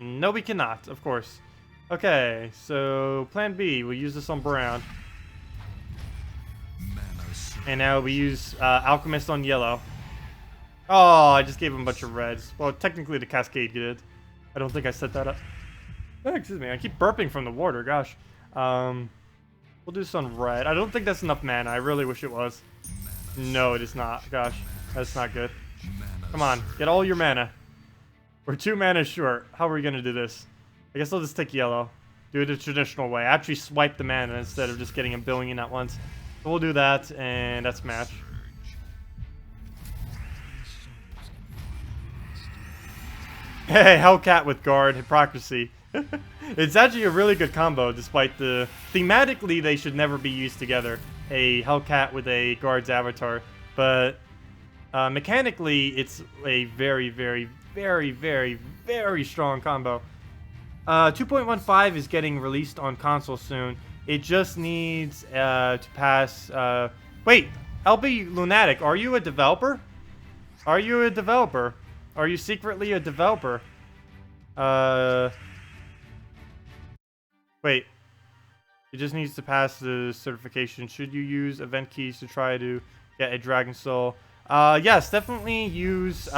No, we cannot, of course. Okay, so plan B, we'll use this on brown. And now we use Alchemist on yellow. Oh, I just gave him a bunch of reds. Well, technically the Cascade did. I don't think I set that up. Oh, excuse me, I keep burping from the water, gosh. We'll do this on red. I don't think that's enough mana. I really wish it was. No, it is not. Gosh, that's not good. Come on, get all your mana. We're 2 mana short. How are we going to do this? I guess I'll just take yellow. Do it the traditional way. Actually swipe the mana instead of just getting a billion at once. So we'll do that, and that's match. Hey, Hellcat with guard, hypocrisy. It's actually a really good combo, despite the... Thematically, they should never be used together. A Hellcat with a guard's avatar. But mechanically, it's a very, very, very, very, very strong combo. 2.15 is getting released on console soon. It just needs to pass... Wait, LB Lunatic, are you a developer? Are you a developer? Are you secretly a developer? Wait. It just needs to pass the certification. Should you use event keys to try to get a Dragon Soul? Yes, definitely use...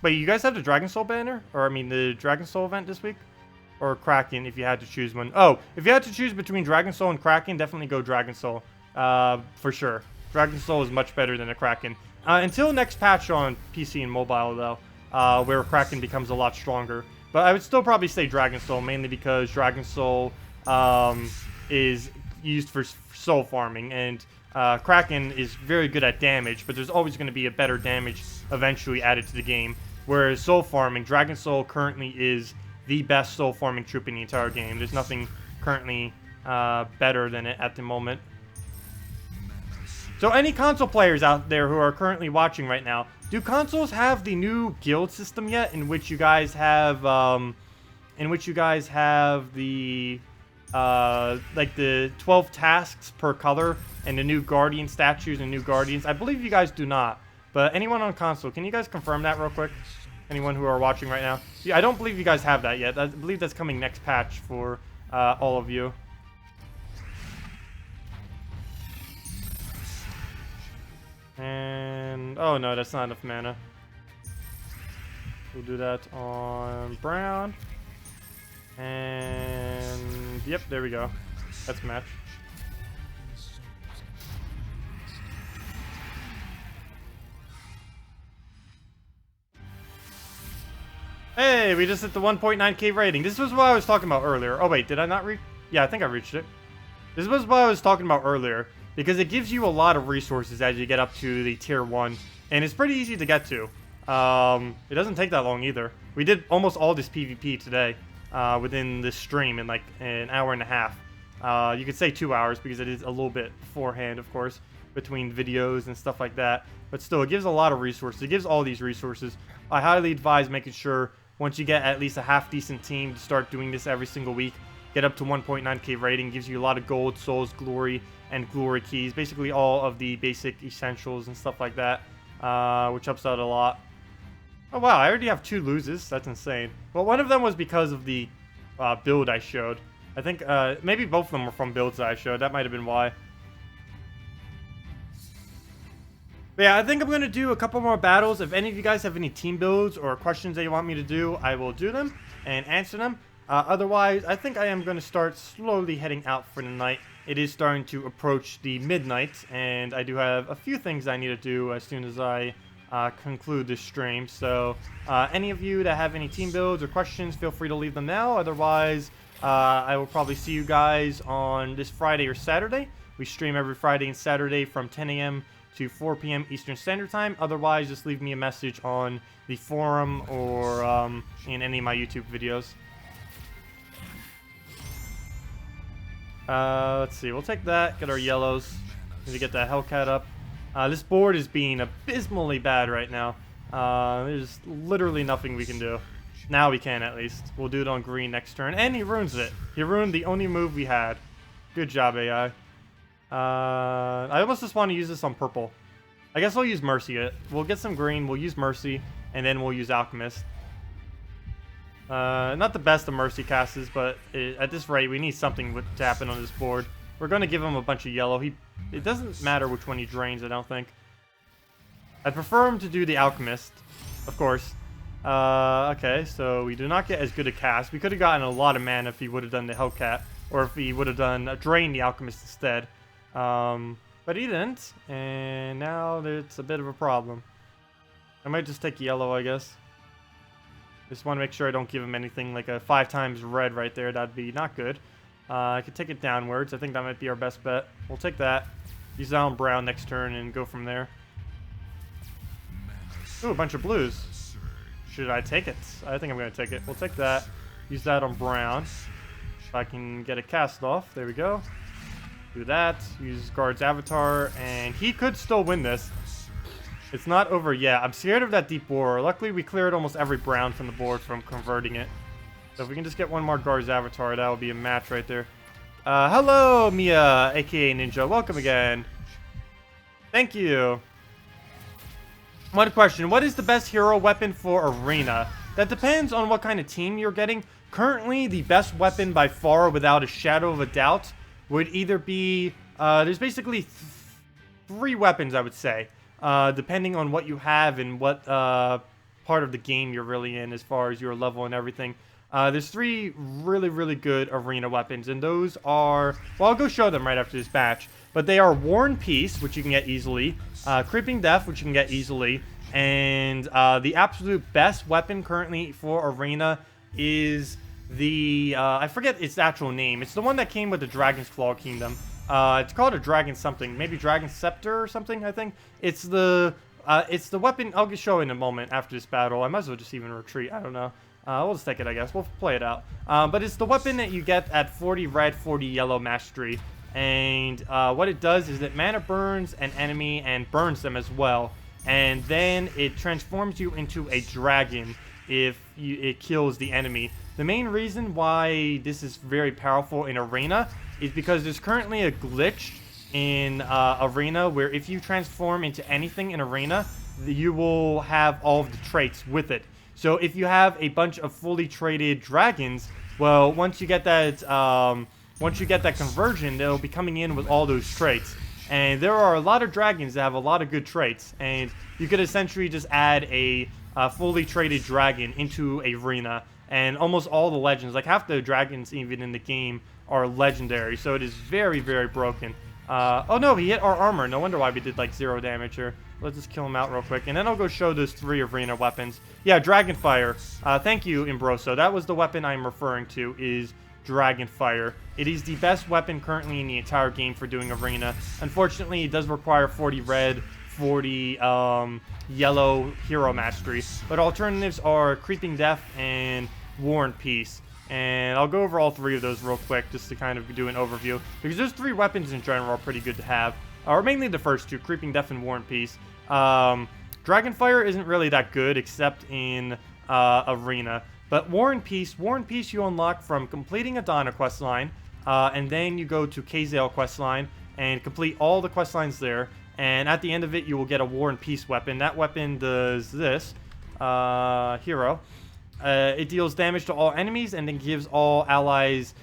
Wait, you guys have the Dragon Soul banner? Or, I mean, the Dragon Soul event this week? Or Kraken, if you had to choose one. Oh, if you had to choose between Dragon Soul and Kraken, definitely go Dragon Soul. For sure. Dragon Soul is much better than a Kraken. Until next patch on PC and mobile, though. Where Kraken becomes a lot stronger. But I would still probably say Dragon Soul, mainly because Dragon Soul is used for soul farming, and Kraken is very good at damage, but there's always going to be a better damage eventually added to the game. Whereas soul farming, Dragon Soul currently is the best soul farming troop in the entire game. There's nothing currently better than it at the moment. So any console players out there who are currently watching right now, do consoles have the new guild system yet, in which you guys have, the, like the 12 tasks per color, and the new guardian statues and new guardians? I believe you guys do not, but anyone on console, can you guys confirm that real quick? Anyone who are watching right now? Yeah, I don't believe you guys have that yet. I believe that's coming next patch for all of you. And, oh no, that's not enough mana. We'll do that on brown. And, yep, there we go. That's match. Hey, we just hit the 1.9k rating. This was what I was talking about earlier. Oh wait, did I not reach? Yeah, I think I reached it. This was what I was talking about earlier. Because it gives you a lot of resources as you get up to the tier 1. And it's pretty easy to get to. It doesn't take that long either. We did almost all this PvP today. Within this stream in like an hour and a half. You could say 2 hours because it is a little bit beforehand, of course. Between videos and stuff like that. But still, it gives a lot of resources. It gives all these resources. I highly advise making sure once you get at least a half-decent team to start doing this every single week. Get up to 1.9k rating. Gives you a lot of gold, souls, glory, and glory keys. Basically all of the basic essentials and stuff like that. Which helps out a lot. Oh wow, I already have 2 loses. That's insane. Well, one of them was because of the build I showed. I think maybe both of them were from builds that I showed. That might have been why. But yeah, I think I'm going to do a couple more battles. If any of you guys have any team builds or questions that you want me to do, I will do them and answer them. Otherwise, I think I am going to start slowly heading out for the night. It is starting to approach the midnight, and I do have a few things I need to do as soon as I conclude this stream. So any of you that have any team builds or questions, feel free to leave them now. Otherwise, I will probably see you guys on this Friday or Saturday. We stream every Friday and Saturday from 10 a.m. to 4 p.m. Eastern Standard Time. Otherwise, just leave me a message on the forum or in any of my YouTube videos. Let's see. We'll take that. Get our yellows. Need to get that Hellcat up. This board is being abysmally bad right now. There's literally nothing we can do. Now we can, at least. We'll do it on green next turn. And he ruins it. He ruined the only move we had. Good job, AI. I almost just want to use this on purple. I guess I'll use Mercy. We'll get some green, we'll use Mercy, and then we'll use Alchemist. Not the best of Mercy casts, but at this rate, we need something to happen on this board. We're going to give him a bunch of yellow. It doesn't matter which one he drains, I don't think. I'd prefer him to do the Alchemist, of course. Okay, so we do not get as good a cast. We could have gotten a lot of mana if he would have done the Hellcat, or if he would have done drain the Alchemist instead. But he didn't, and now it's a bit of a problem. I might just take yellow, I guess. Just want to make sure I don't give him anything like a 5 times red right there. That'd be not good. I could take it downwards. I think that might be our best bet. We'll take that. Use that on brown next turn and go from there. Ooh, a bunch of blues. Should I take it? I think I'm going to take it. We'll take that. Use that on brown. If I can get a cast off. There we go. Do that. Use Guard's Avatar. And he could still win this. It's not over yet. I'm scared of that Deep War. Luckily, we cleared almost every brown from the board from converting it. So if we can just get one more Guard's Avatar, that would be a match right there. Hello, Mia, aka Ninja. Welcome again. Thank you. One question. What is the best hero weapon for Arena? That depends on what kind of team you're getting. Currently, the best weapon by far, without a shadow of a doubt, would either be... there's basically 3 weapons, I would say. Depending on what you have and what part of the game you're really in as far as your level and everything. There's 3 really, really good arena weapons, and those are... Well, I'll go show them right after this batch. But they are War and Peace, which you can get easily, Creeping Death, which you can get easily, and the absolute best weapon currently for arena is the... I forget its actual name. It's the one that came with the Dragon's Claw Kingdom. It's called a Dragon something. Maybe Dragon Scepter or something, I think. It's the weapon... I'll just show in a moment after this battle. I might as well just even retreat. I don't know. We'll just take it, I guess. We'll play it out. But it's the weapon that you get at 40 red, 40 yellow mastery. And what it does is it mana burns an enemy and burns them as well. And then it transforms you into a dragon if it kills the enemy. The main reason why this is very powerful in Arena is because there's currently a glitch in Arena where if you transform into anything in Arena, you will have all of the traits with it. So if you have a bunch of fully traded dragons, well, once you get that conversion, they'll be coming in with all those traits. And there are a lot of dragons that have a lot of good traits, and you could essentially just add a fully traded dragon into Arena. And almost all the legends, like half the dragons even in the game, are legendary. So it is very, very broken. Oh no, he hit our armor. No wonder why we did like 0 damage here. Let's just kill him out real quick. And then I'll go show those 3 arena weapons. Yeah, Dragonfire. Thank you, Imbroso. That was the weapon I'm referring to, is Dragonfire. It is the best weapon currently in the entire game for doing arena. Unfortunately, it does require 40 red, 40 yellow hero mastery. But alternatives are Creeping Death and War and Peace. And I'll go over all 3 of those real quick just to kind of do an overview. Because those 3 weapons in general are pretty good to have. Or mainly the first 2, Creeping Death and War and Peace. Dragonfire isn't really that good except in Arena. But War and Peace you unlock from completing a Donna questline. And then you go to Kazale questline and complete all the questlines there. And at the end of it, you will get a War and Peace weapon. That weapon does this. hero. It deals damage to all enemies and then gives all allies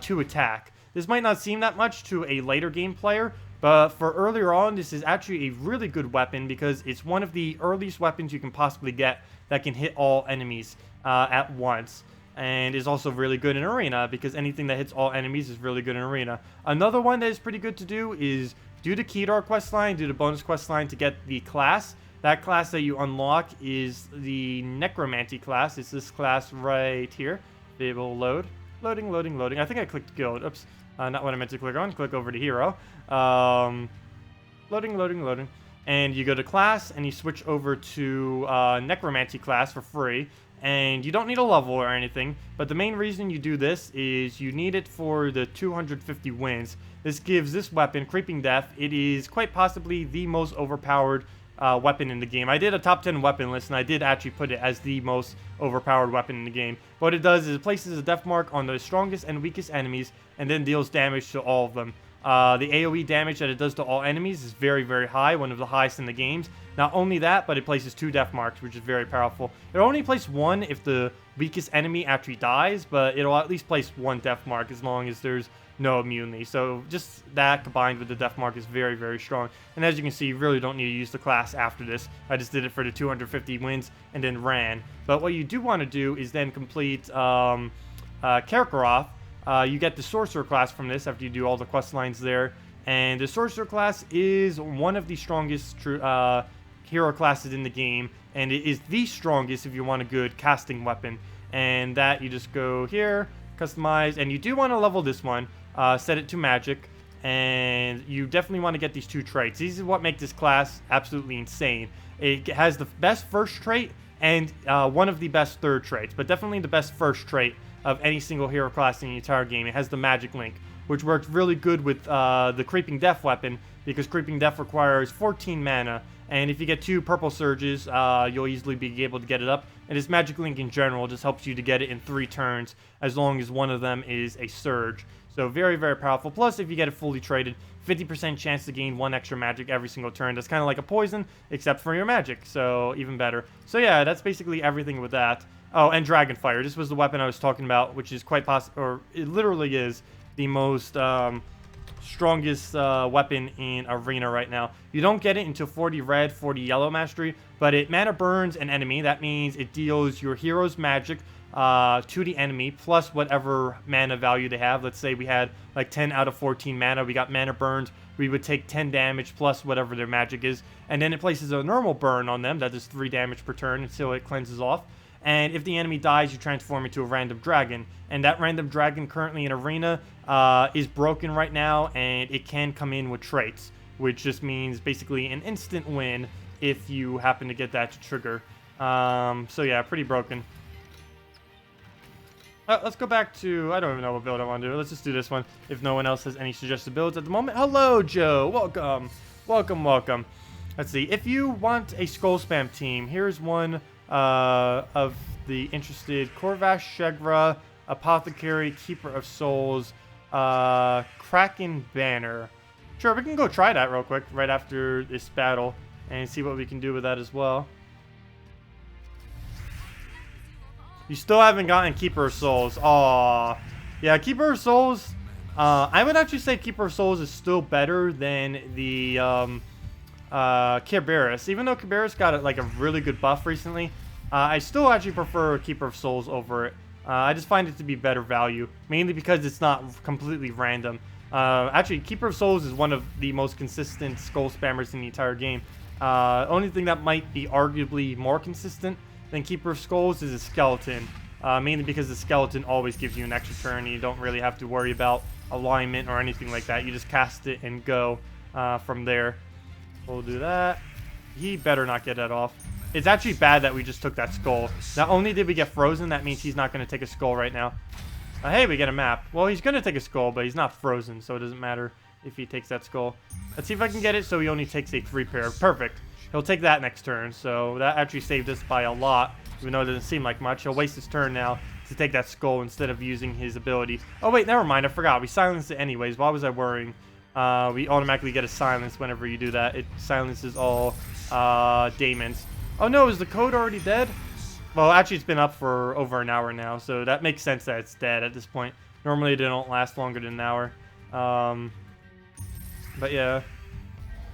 2 attack. This might not seem that much to a later game player, but for earlier on, this is actually a really good weapon because it's one of the earliest weapons you can possibly get that can hit all enemies at once. And is also really good in Arena because anything that hits all enemies is really good in Arena. Another one that is pretty good to do is do the Kedar questline, do the bonus questline to get the class. That class that you unlock is the Necromancy class. It's this class right here. It will load. Loading. I think I clicked guild. Oops. Not what I meant to click on. Click over to hero. Loading. And you go to class and you switch over to Necromancy class for free. And you don't need a level or anything, but the main reason you do this is you need it for the 250 wins. This gives this weapon, Creeping Death. It is quite possibly the most overpowered weapon in the game. I did a top 10 weapon list, and I did actually put it as the most overpowered weapon in the game. What it does is it places a death mark on the strongest and weakest enemies, and then deals damage to all of them. The AoE damage that it does to all enemies is very, very high, one of the highest in the games. Not only that, but it places 2 death marks, which is very powerful. It'll only place 1 if the weakest enemy actually dies, but it'll at least place 1 death mark as long as there's no immunity. So just that combined with the death mark is very, very strong. And as you can see, you really don't need to use the class after this. I just did it for the 250 wins and then ran. But what you do want to do is then complete Karkaroth. You get the Sorcerer class from this after you do all the quest lines there. And the Sorcerer class is one of the strongest hero classes in the game. And it is the strongest if you want a good casting weapon. And that you just go here, customize. And you do want to level this one. Set it to magic. And you definitely want to get these 2 traits. These is what make this class absolutely insane. It has the best first trait and one of the best third traits. But definitely the best first trait of any single hero class in the entire game. It has the magic link, which works really good with the Creeping Death weapon, because Creeping Death requires 14 mana, and if you get 2 purple surges, you'll easily be able to get it up. And this magic link in general just helps you to get it in 3 turns, as long as one of them is a surge. So very, very powerful. Plus, if you get it fully traded, 50% chance to gain 1 extra magic every single turn. That's kind of like a poison, except for your magic, so even better. So yeah, that's basically everything with that. Oh, and Dragonfire. This was the weapon I was talking about, which is quite possible, or it literally is the most strongest weapon in Arena right now. You don't get it until 40 red, 40 yellow mastery, but it mana burns an enemy. That means it deals your hero's magic to the enemy, plus whatever mana value they have. Let's say we had like 10 out of 14 mana. We got mana burned. We would take 10 damage plus whatever their magic is. And then it places a normal burn on them. That is 3 damage per turn until it cleanses off. And if the enemy dies, you transform into a random dragon. And that random dragon currently in Arena is broken right now, and it can come in with traits, which just means basically an instant win if you happen to get that to trigger. So yeah, pretty broken. Let's go back to, I don't even know what build I want to do. Let's just do this one if no one else has any suggested builds at the moment. Hello, Joe. Welcome. Welcome. Let's see. If you want a Skull Spam team, here's one of the interested: Corvash, Shegra, Apothecary, Keeper of Souls, Kraken Banner. Sure, we can go try that real quick right after this battle and see what we can do with that as well. You still haven't gotten Keeper of Souls. Aww. Yeah, Keeper of Souls. I would actually say Keeper of Souls is still better than the Kerberos. Even though Kerberos got like a really good buff recently, I still actually prefer Keeper of Souls over it. I just find it to be better value, mainly because it's not completely random. Actually, Keeper of Souls is one of the most consistent skull spammers in the entire game. Only thing that might be arguably more consistent than Keeper of Skulls is a skeleton. Mainly because the skeleton always gives you an extra turn, and you don't really have to worry about alignment or anything like that. You just cast it and go from there. We'll do that. He better not get that off. It's actually bad that we just took that skull. Not only did we get frozen, that means he's not going to take a skull right now. Hey, we get a map. Well, he's going to take a skull, but he's not frozen, so it doesn't matter if he takes that skull. Let's see if I can get it so he only takes a 3-pair. Perfect. He'll take that next turn, so that actually saved us by a lot, even though it doesn't seem like much. He'll waste his turn now to take that skull instead of using his ability. Oh, wait, never mind. I forgot. We silenced it anyways. Why was I worrying? We automatically get a silence whenever you do that. It silences all daemons. Oh no, is the code already dead? Well, actually it's been up for over an hour now, so that makes sense that it's dead at this point. Normally they don't last longer than an hour. But yeah.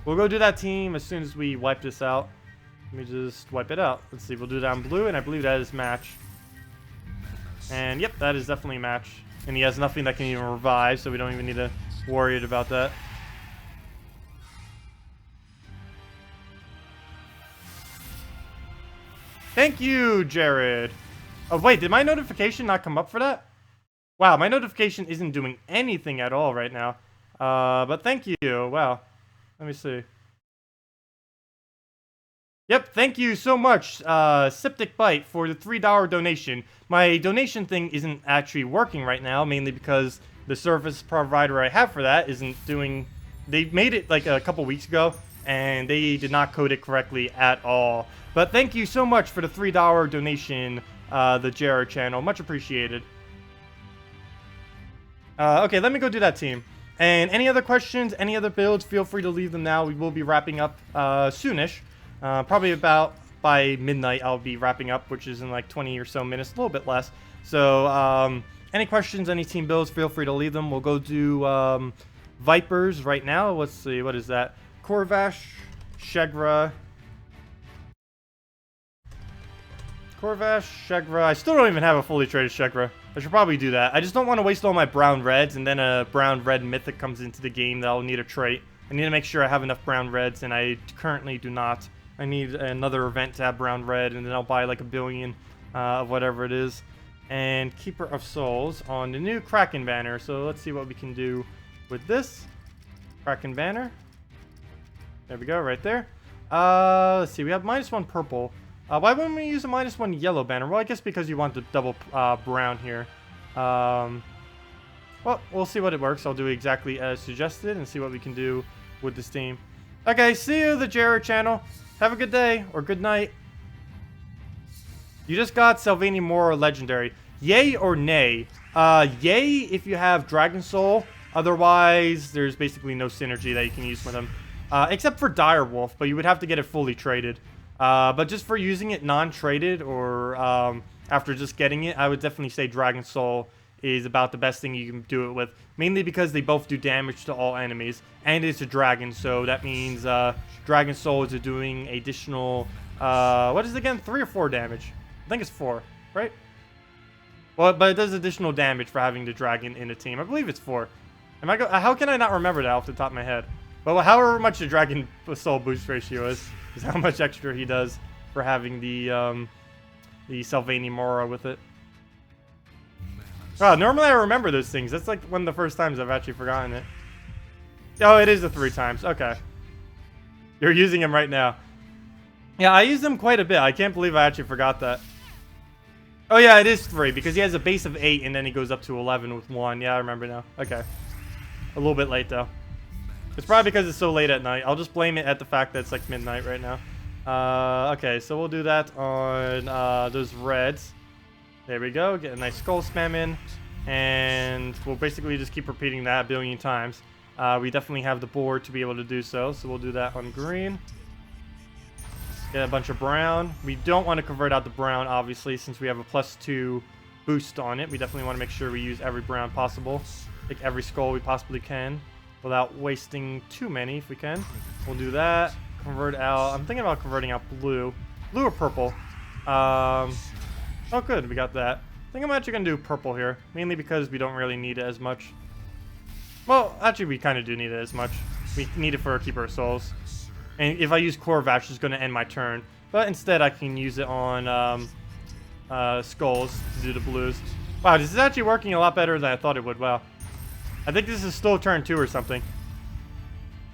We'll go do that team as soon as we wipe this out. Let me just wipe it out. Let's see, we'll do that on blue, and I believe that is match. And yep, that is definitely match. And he has nothing that can even revive, so we don't even need to worry about that. Thank you, Jared. Oh, wait, did my notification not come up for that? Wow, my notification isn't doing anything at all right now. But thank you. Wow. Let me see. Yep, thank you so much, Septic Bite, for the $3 donation. My donation thing isn't actually working right now, mainly because the service provider I have for that isn't doing... They made it like a couple weeks ago, and they did not code it correctly at all. But thank you so much for the $3 donation, the Jared channel. Much appreciated. Okay, let me go do that team. And any other questions, any other builds, feel free to leave them now. We will be wrapping up soonish. Probably about by midnight I'll be wrapping up, which is in like 20 or so minutes, a little bit less. So any questions, any team builds, feel free to leave them. We'll go do Vipers right now. Let's see, what is that? Corvash, Shegra. I still don't even have a fully traded Shegra. I should probably do that. I just don't want to waste all my brown reds, and then a brown red mythic comes into the game that I'll need a trait. I need to make sure I have enough brown reds, and I currently do not. I need another event to have brown red, and then I'll buy like a billion of whatever it is. And Keeper of Souls on the new Kraken banner. So let's see what we can do with this. Kraken banner. There we go, right there. Let's see, we have -1 purple. Why wouldn't we use a -1 yellow banner? Well, I guess because you want the double brown here. Well, we'll see what it works. I'll do exactly as suggested and see what we can do with this team. Okay, see you, the Jared channel. Have a good day, or good night. You just got Salvini Mora Legendary. Yay or nay? Yay if you have Dragon Soul. Otherwise, there's basically no synergy that you can use with him. Except for Direwolf, but you would have to get it fully traded. But just for using it non-traded, or after just getting it, I would definitely say Dragon Soul is about the best thing you can do it with. Mainly because they both do damage to all enemies, and it's a dragon, so that means Dragon Soul is doing additional, what is it again? 3 or 4 damage? I think it's 4, right? Well, but it does additional damage for having the dragon in a team. I believe it's 4. How can I not remember that off the top of my head? But however much the Dragon Soul boost ratio is how much extra he does for having the Salvini Mora with it. Oh, normally I remember those things. That's like one of the first times I've actually forgotten it. Oh, it is the 3 times. Okay. You're using him right now. Yeah, I use them quite a bit. I can't believe I actually forgot that. Oh yeah, it is 3 because he has a base of 8 and then he goes up to 11 with 1. Yeah, I remember now. Okay. A little bit late though. It's probably because it's so late at night. I'll just blame it at the fact that it's like midnight right now. Okay, so we'll do that on those reds. There we go. Get a nice skull spam in. And we'll basically just keep repeating that a billion times. We definitely have the board to be able to do so. So we'll do that on green. Get a bunch of brown. We don't want to convert out the brown, obviously, since we have a +2 boost on it. We definitely want to make sure we use every brown possible. Like every skull we possibly can, without wasting too many if we can. We'll do that. Convert out. I'm thinking about converting out blue. Blue or purple? Oh, good. We got that. I think I'm actually going to do purple here. Mainly because we don't really need it as much. Well, actually, we kind of do need it as much. We need it for our Keeper of Souls. And if I use Corvash, it's going to end my turn. But instead, I can use it on Skulls to do the blues. Wow, this is actually working a lot better than I thought it would. Wow. I think this is still turn 2 or something.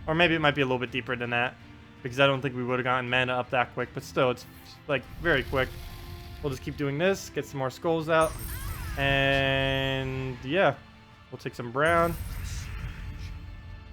Or maybe it might be a little bit deeper than that. Because I don't think we would have gotten mana up that quick. But still, it's like very quick. We'll just keep doing this. Get some more skulls out. And yeah. We'll take some brown.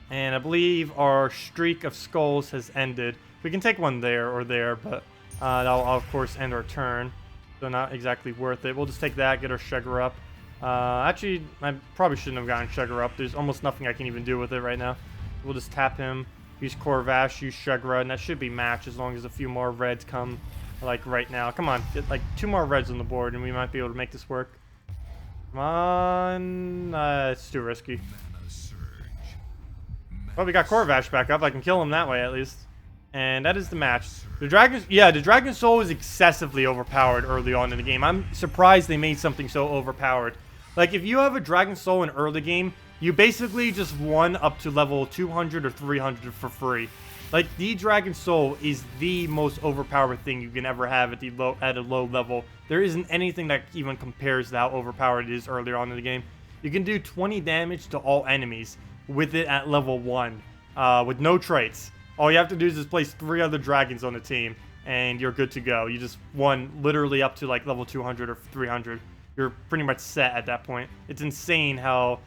And I believe our streak of skulls has ended. We can take one there or there. But that'll of course end our turn. So not exactly worth it. We'll just take that. Get our Shegra up. Actually, I probably shouldn't have gotten Shegra up. There's almost nothing I can even do with it right now. We'll just tap him, use Corvash, use Shegra, and that should be match as long as a few more reds come like right now. Come on, get like 2 more reds on the board and we might be able to make this work. Come on. It's too risky. Well, we got Corvash back up. I can kill him that way at least. And that is the match. The Dragon Soul is excessively overpowered early on in the game. I'm surprised they made something so overpowered. Like, if you have a Dragon Soul in early game, you basically just won up to level 200 or 300 for free. Like, the Dragon Soul is the most overpowered thing you can ever have at a low level. There isn't anything that even compares to how overpowered it is earlier on in the game. You can do 20 damage to all enemies with it at level 1, with no traits. All you have to do is just place 3 other dragons on the team, and you're good to go. You just won literally up to like level 200 or 300. You're pretty much set at that point. It's insane how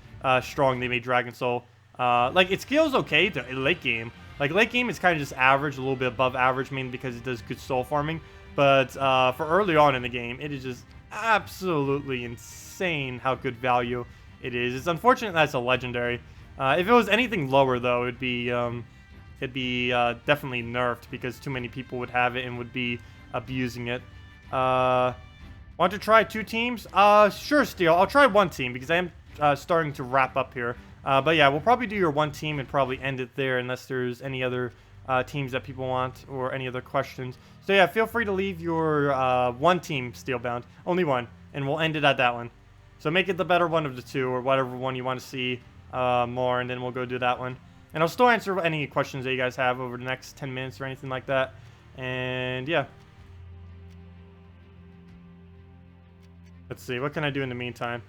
strong they made Dragon Soul. Like, it scales okay to late game. Like, late game is kind of just average, a little bit above average, mainly because it does good soul farming. But for early on in the game, it is just absolutely insane how good value it is. It's unfortunate that it's a legendary. If it was anything lower, though, it'd be definitely nerfed because too many people would have it and would be abusing it. Want to try 2 teams? Sure, Steel. I'll try 1 team because I am starting to wrap up here. But yeah, we'll probably do your 1 team and probably end it there unless there's any other teams that people want or any other questions. So yeah, feel free to leave your 1 team, Steelbound. Only 1. And we'll end it at that one. So make it the better one of the 2 or whatever one you want to see more, and then we'll go do that one. And I'll still answer any questions that you guys have over the next 10 minutes or anything like that. And yeah. Let's see, what can I do in the meantime?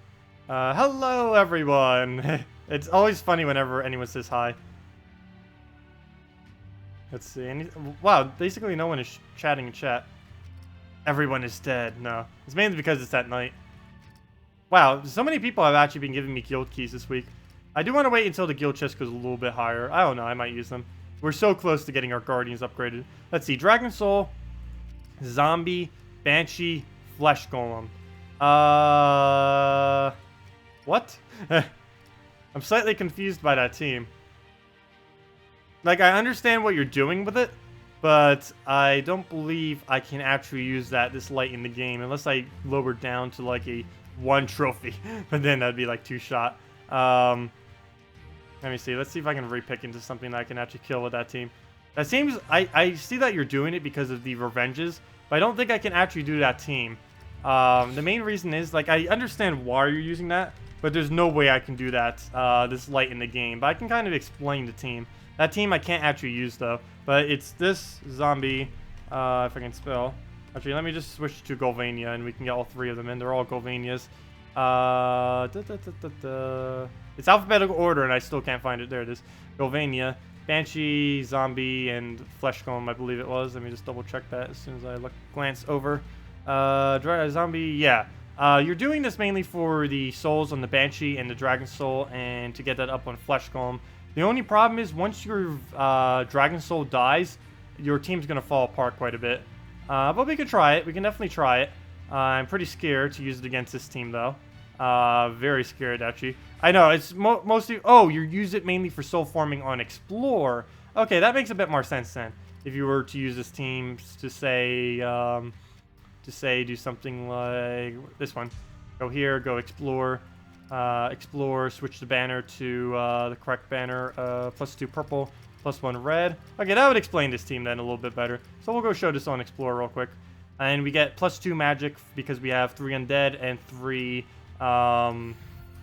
Hello, everyone! It's always funny whenever anyone says hi. Let's see. Wow, basically no one is chatting in chat. Everyone is dead. No. It's mainly because it's at night. Wow, so many people have actually been giving me guild keys this week. I do want to wait until the guild chest goes a little bit higher. I don't know, I might use them. We're so close to getting our guardians upgraded. Let's see, Dragon Soul, Zombie, Banshee, Flesh Golem. What? I'm slightly confused by that team. Like, I understand what you're doing with it, but I don't believe I can actually use that this late in the game unless I lower down to like a 1 trophy. But then that'd be like 2 shot. Let me see. Let's see if I can repick into something that I can actually kill with that team. That seems... I see that you're doing it because of the revenges, but I don't think I can actually do that team. The main reason is, like, I understand why you're using that, but there's no way I can do that this late in the game. But I can kind of explain the team. That team I can't actually use, though. But it's this zombie, if I can spell. Actually, let me just switch to Golvania, and we can get all 3 of them in. They're all Golvanias. It's alphabetical order, and I still can't find it. There it is. Golvania, Banshee, Zombie, and Flesh Golem, I believe it was. Let me just double check that as soon as I glance over. Zombie, yeah. You're doing this mainly for the souls on the Banshee and the Dragon Soul, and to get that up on Flesh Golem. The only problem is once your Dragon Soul dies, your team's going to fall apart quite a bit. But we could try it. We can definitely try it. I'm pretty scared to use it against this team, though. Very scared, actually. I know, it's mostly... Oh, you use it mainly for soul farming on Explore. Okay, that makes a bit more sense, then. If you were to use this team to say... do something like this one. Go here, go Explore. Explore, switch the banner to the correct banner. +2 purple, +1 red. Okay, that would explain this team then a little bit better. So we'll go show this on Explore real quick. And we get +2 magic because we have 3 undead and 3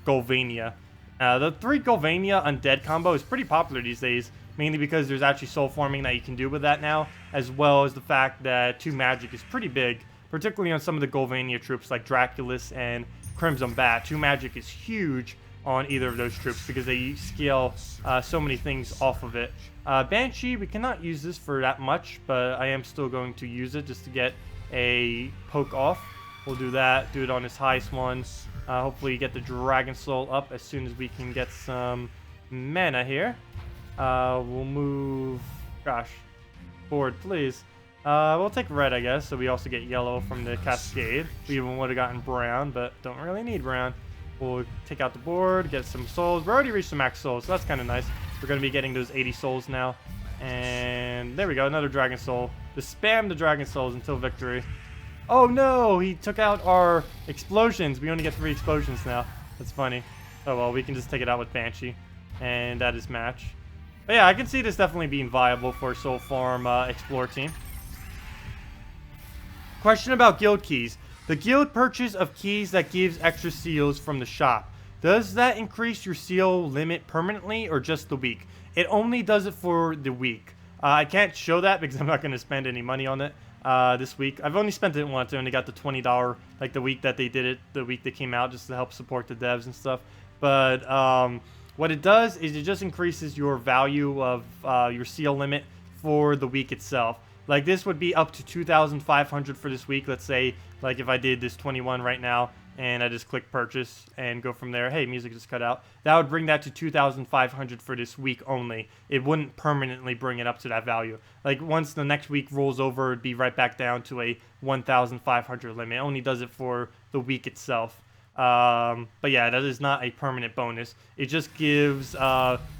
Golvania. The 3 Golvania undead combo is pretty popular these days, mainly because there's actually soul farming that you can do with that now, as well as the fact that 2 magic is pretty big, particularly on some of the Golvania troops like Draculus and Crimson Bat. 2 magic is huge on either of those troops because they scale so many things off of it. Banshee, we cannot use this for that much, but I am still going to use it just to get a poke off. We'll do that, do it on his highest one. Hopefully get the Dragon Soul up as soon as we can get some mana here. We'll move, gosh, forward please. We'll take red, I guess, so we also get yellow from the Cascade. We even would have gotten brown, but don't really need brown. We'll take out the board, get some souls. We already reached the max souls, so that's kind of nice. We're going to be getting those 80 souls now. And And there we go, another Dragon Soul. Just spam the Dragon Souls until victory. Oh no, he took out our explosions. We only get 3 explosions now. That's funny. Oh well, we can just take it out with Banshee. And that is match. But yeah, I can see this definitely being viable for Soul Farm Explore team. Question about guild keys. The guild purchase of keys that gives extra seals from the shop. Does that increase your seal limit permanently or just the week? It only does it for the week. I can't show that because I'm not going to spend any money on it this week. I've only spent it once. I only got the $20 like the week that they did it, the week they came out, just to help support the devs and stuff. But what it does is it just increases your value of your seal limit for the week itself. Like this would be up to 2,500 for this week. Let's say like if I did this 21 right now and I just click purchase and go from there. Hey, music just cut out. That would bring that to 2,500 for this week only. It wouldn't permanently bring it up to that value. Like once the next week rolls over, it'd be right back down to a 1,500 limit. It only does it for the week itself. But yeah, that is not a permanent bonus. It just gives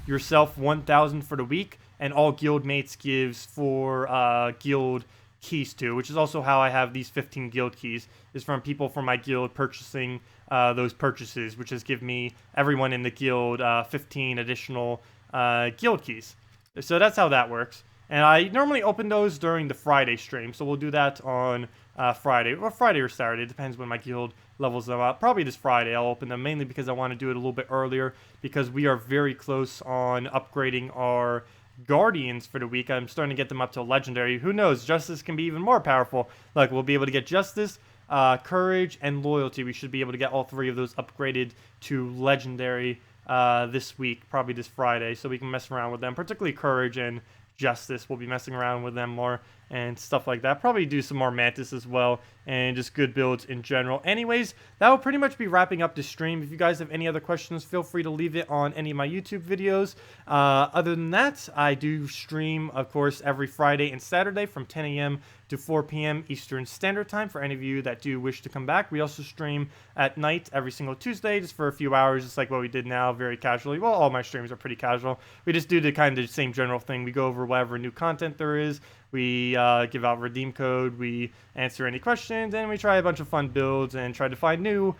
yourself 1,000 for the week, and all guild mates gives for guild keys too, which is also how I have these 15 guild keys, is from people from my guild purchasing those purchases, which has given me, everyone in the guild, 15 additional guild keys. So that's how that works. And I normally open those during the Friday stream, so we'll do that on Friday, or Friday or Saturday, depends when my guild levels them up. Probably this Friday I'll open them, mainly because I want to do it a little bit earlier, because we are very close on upgrading our Guardians for the week. I'm starting to get them up to Legendary. Who knows, Justice can be even more powerful. Like, we'll be able to get Justice, Courage, and Loyalty. We should be able to get all 3 of those upgraded to Legendary this week, probably this Friday, so we can mess around with them, particularly Courage and Justice. We'll be messing around with them more and stuff like that. Probably do some more Mantis as well, and just good builds in general. Anyways, that will pretty much be wrapping up the stream. If you guys have any other questions, feel free to leave it on any of my YouTube videos. Other than that, I do stream, of course, every Friday and Saturday from 10 a.m. to 4 p.m. Eastern Standard Time for any of you that do wish to come back. We also stream at night every single Tuesday, just for a few hours, just like what we did now, very casually. Well, all my streams are pretty casual. We just do the kind of same general thing. We go over whatever new content there is. We give out redeem code, we answer any questions, and we try a bunch of fun builds and try to find new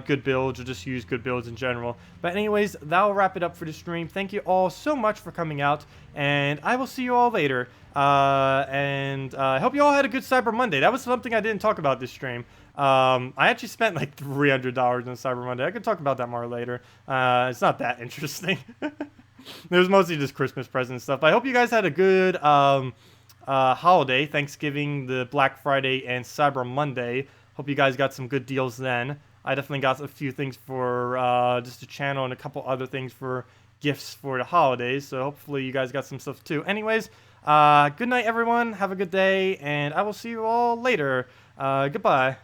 good builds, or just use good builds in general. But anyways, that'll wrap it up for the stream. Thank you all so much for coming out, and I will see you all later. I hope you all had a good Cyber Monday. That was something I didn't talk about this stream. I actually spent like $300 on Cyber Monday. I could talk about that more later. It's not that interesting. It was mostly just Christmas present stuff. I hope you guys had a good holiday, Thanksgiving, the Black Friday, and Cyber Monday. Hope you guys got some good deals then. I definitely got a few things for just the channel and a couple other things for gifts for the holidays. So hopefully you guys got some stuff too. Anyways, good night everyone. Have a good day, and I will see you all later. Goodbye.